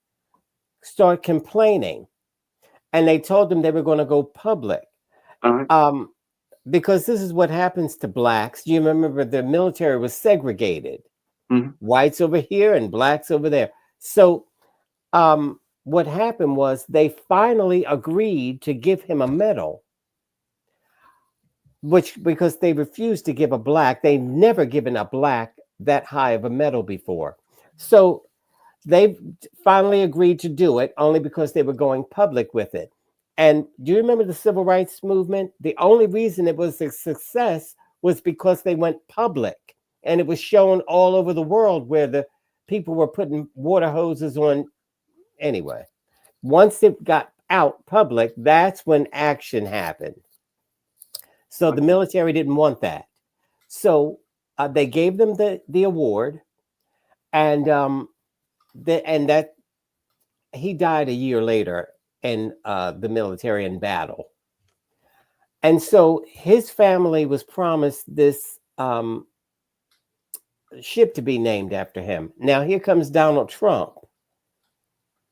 started complaining, and they told them they were going to go public. Because this is what happens to blacks. You remember the military was segregated. Whites over here and blacks over there. So what happened was they finally agreed to give him a medal, because they refused to give a black. They've never given a black that high of a medal before. So they finally agreed to do it only because they were going public with it. And do you remember the civil rights movement? The only reason it was a success was because they went public, and it was shown all over the world where the people were putting water hoses on. Anyway, once it got out public, that's when action happened. So the military didn't want that. So they gave them the award, and that he died a year later in the military in battle. And so his family was promised this ship to be named after him. Now here comes Donald Trump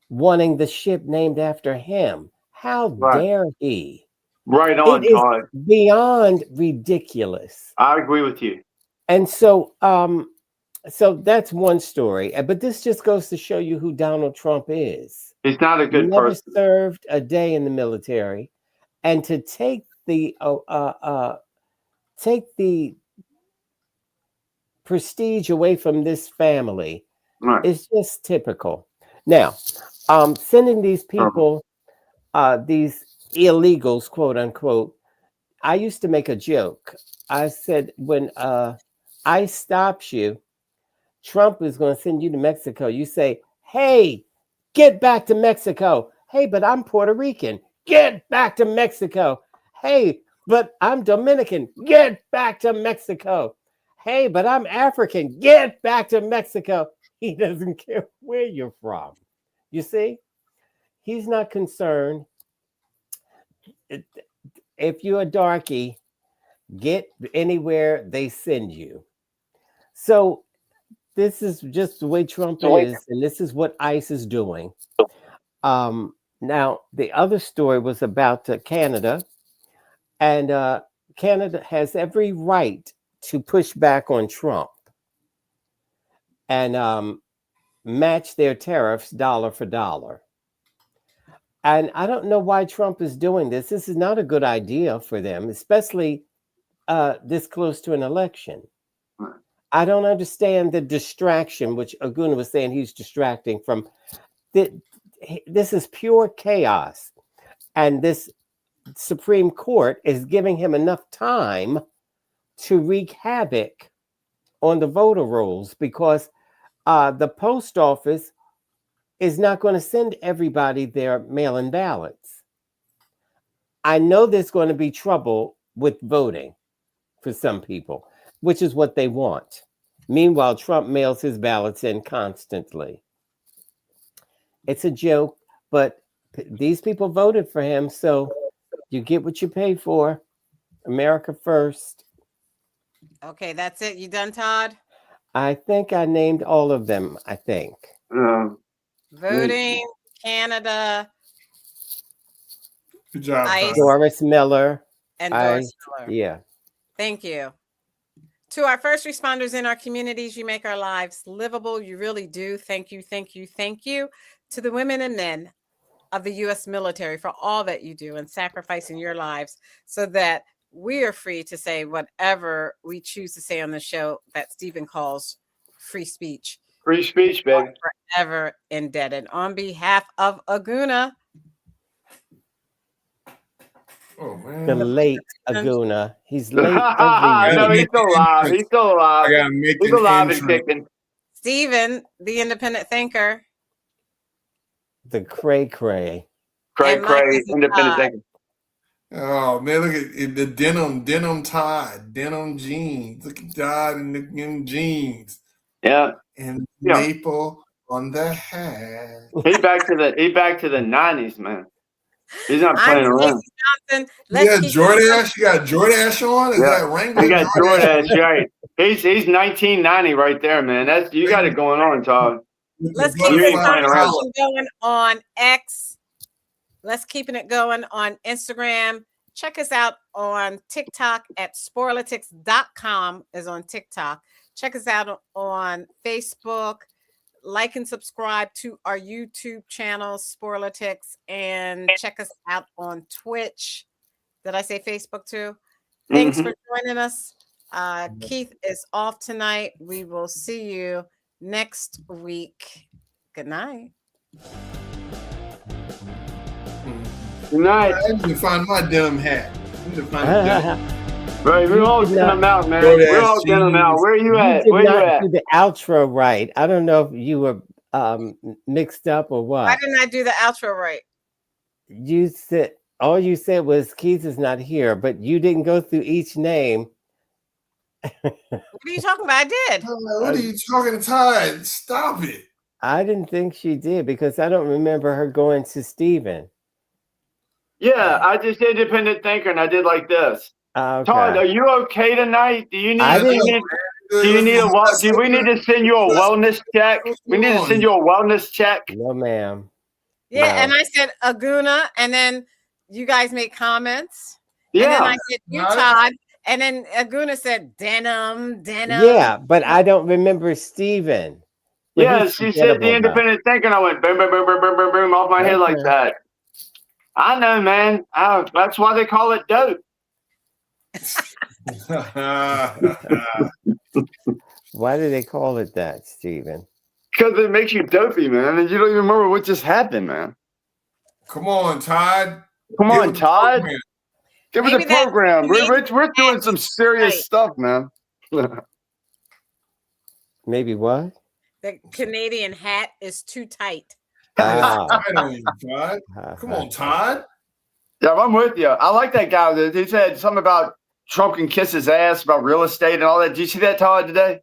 wanting the ship named after him. How dare he? Right on, It is Todd. beyond ridiculous. I agree with you. And so so that's one story. But this just goes to show you who Donald Trump is. He's not a good Never person. served a day in the military, and to take the prestige away from this family is just typical. Now, sending these people, these illegals, quote unquote, I used to make a joke. I said, when ICE stops you, Trump is going to send you to Mexico. You say, hey, get back to Mexico. Hey, but I'm Puerto Rican. Get back to Mexico. Hey, but I'm Dominican. Get back to Mexico. Hey, but I'm African. Get back to Mexico. He doesn't care where you're from. You see, he's not concerned. If you're a darky, get anywhere they send you. So this is just the way Trump is, and this is what ICE is doing. Now, the other story was about Canada, and Canada has every right to push back on Trump and match their tariffs dollar for dollar. And I don't know why Trump is doing this. This is not a good idea for them, especially this close to an election. I don't understand the distraction, which Aguna was saying he's distracting from. This is pure chaos. And this Supreme Court is giving him enough time to wreak havoc on the voter rolls, because the post office is not going to send everybody their mail-in ballots. I know there's going to be trouble with voting for some people, which is what they want. Meanwhile, Trump mails his ballots in constantly. It's a joke, but these people voted for him, so you get what you pay for. America first. Okay, that's it. You done, Todd? I think I named all of them, I think. Voting, Canada. Good job, ICE, Doris Miller. and Doris Miller. Yeah. Thank you. To our first responders in our communities, you make our lives livable. You really do. Thank you, thank you, thank you. To the women and men of the U.S. military for all that you do and sacrificing your lives so that we are free to say whatever we choose to say on the show that Stephen calls free speech. Free speech, baby. Forever indebted. On behalf of Aguna. Oh, man. The late Aguna. He's late No, he's still alive. He's still alive. I gotta make He's an alive and intro. kicking. Stephen, the independent thinker. The cray-cray. Cray, independent thinker. Oh man, look at the denim tie, denim jeans. Look at Todd in the jeans. Yeah. and maple on the hat. He back to the 90s, man. He's not playing I'm around. Stacey Johnson. You got Jordache? You got Jordache on? Is that Wrangler? He got Jordache, right? He's 1990 right there, man. That's you got it going on, Todd. Let's keep this conversation going on X. Let's keeping it going on Instagram. Check us out on TikTok at Sporlitiks.com is on TikTok. Check us out on Facebook. Like and subscribe to our YouTube channel, Sporlitiks, and check us out on Twitch. Did I say Facebook too? Thanks for joining us. Keith is off tonight. We will see you next week. Good night. Good night. I need to find my dumb hat. I need to find a dumb. Right, we're all getting them out, man. We're all getting them out. Where are you at? Where you at? Do the outro right. I don't know if you were mixed up or what. Why didn't I do the outro right? You said all you said was Keith is not here, but you didn't go through each name. What are you talking about? I did. What are you talking, Todd? Stop it. I didn't think she did because I don't remember her going to Steven. Yeah, I just did independent thinker and I did like this. Okay. Todd, are you okay tonight? Do you need? Do we need to send you a wellness check? We need to send you a wellness check. No, ma'am. Yeah, and I said Aguna, and then you guys made comments. Yeah. And then I said you, Todd, and then Aguna said denim. Yeah, but I don't remember Steven. Yeah, she said the independent thinker, and I went boom, boom, boom, boom, boom, boom, boom off my head like that. I know, man. That's why they call it dope. Why do they call it that, Steven? Because it makes you dopey, man, and you don't even remember what just happened, man. Come on, Todd. Come on, Todd. Give us a program. We're doing some serious stuff, man. Maybe what? The Canadian hat is too tight. Todd. Come on, Todd. Yeah, I'm with you. I like that guy. He said something about Trump can kiss his ass about real estate and all that. Did you see that, Todd, today?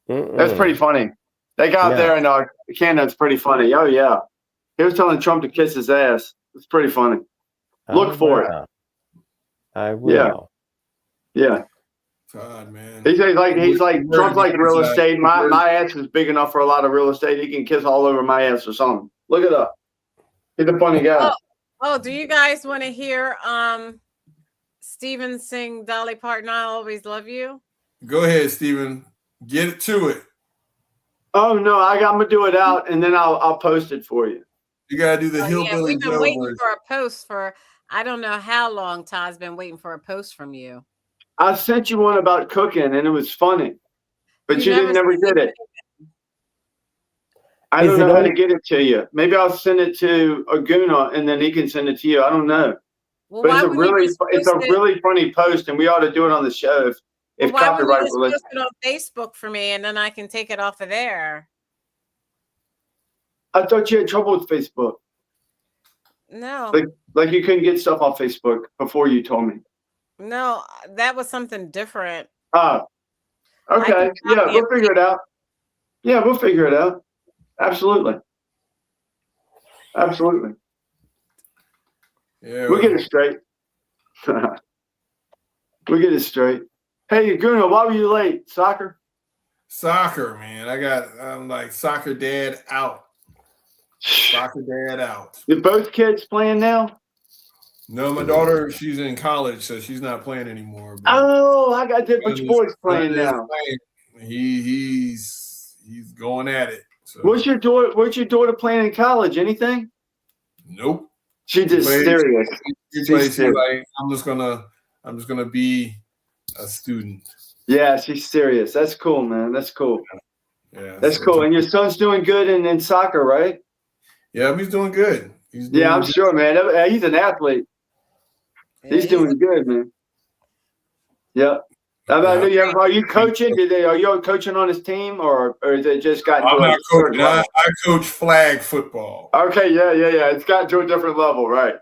That's pretty funny. That guy up there in Canada's pretty funny. Oh, yeah. He was telling Trump to kiss his ass. It's pretty funny. Look for it. I will. Yeah. Todd, man. He's like Trump's like real estate. My ass is big enough for a lot of real estate. He can kiss all over my ass or something. Look it up. He's a funny guy. Oh, do you guys want to hear Steven sing Dolly Parton, I Always Love You? Go ahead, Steven. Get it to it. Oh no, I'm gonna do it out and then I'll post it for you. You gotta do the hillbilly. Yeah, we've been waiting for a post for I don't know how long. Todd's been waiting for a post from you. I sent you one about cooking and it was funny, but you never did it. I don't know how to get it to you. Maybe I'll send it to Aguna and then he can send it to you. I don't know. Well, but it's a really funny post and we ought to do it on the show if copyright will post it on Facebook for me and then I can take it off of there. I thought you had trouble with Facebook. No. Like you couldn't get stuff off Facebook before you told me. No, that was something different. Oh. Okay. Yeah, we'll figure it out. Yeah, we'll figure it out. Absolutely. Absolutely. Yeah. We'll get it straight. We'll get it straight. Hey, Guna, why were you late? Soccer? Soccer, man. I'm like soccer dad out. Soccer dad out. Are both kids playing now? No, my daughter, she's in college, so she's not playing anymore. Oh, I got different boys playing now. He's going at it. So. What's your daughter playing in college? Anything? Nope. She's just serious. She's like, I'm just gonna be a student. Yeah, she's serious. That's cool, man. That's cool. Yeah, that's cool. And your son's doing good in soccer, right? Yeah, he's doing good. I'm sure, man. He's an athlete. He's doing good, man. Yeah. Are you coaching? Are you coaching on his team, or is it just got? I'm not coaching. I coach flag football. Okay, yeah. It's gotten to a different level, right?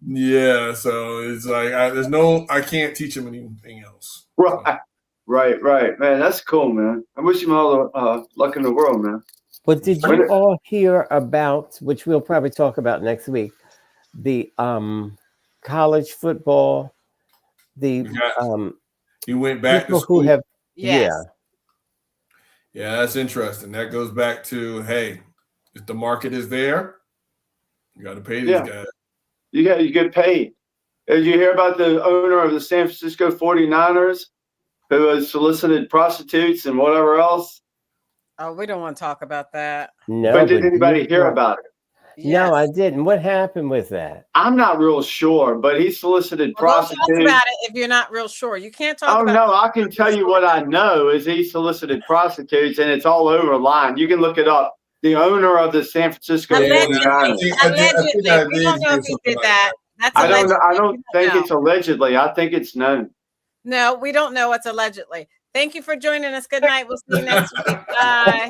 Yeah, so it's like I can't teach him anything else. Right. Right, man. That's cool, man. I wish him all the luck in the world, man. But did you all hear about, which we'll probably talk about next week, the college football, the he went back to people school. who have Yes. Yeah, that's interesting. That goes back to, hey, if the market is there, you got to pay these guys. You get paid. Did you hear about the owner of the San Francisco 49ers who has solicited prostitutes and whatever else? Oh, we don't want to talk about that. No, but did anybody hear about it? Yes. No, I didn't. What happened with that? I'm not real sure, but he solicited prostitutes. Don't talk about it if you're not real sure. You can't talk about it. Oh, no, I can tell you what I know is he solicited prostitutes, and it's all over line. You can look it up. The owner of the San Francisco 49ers. Allegedly. We don't know if he did that. That's I don't know. I don't think it's allegedly. I think it's known. No, we don't know what's allegedly. Thank you for joining us. Good night. We'll see you next week. Bye.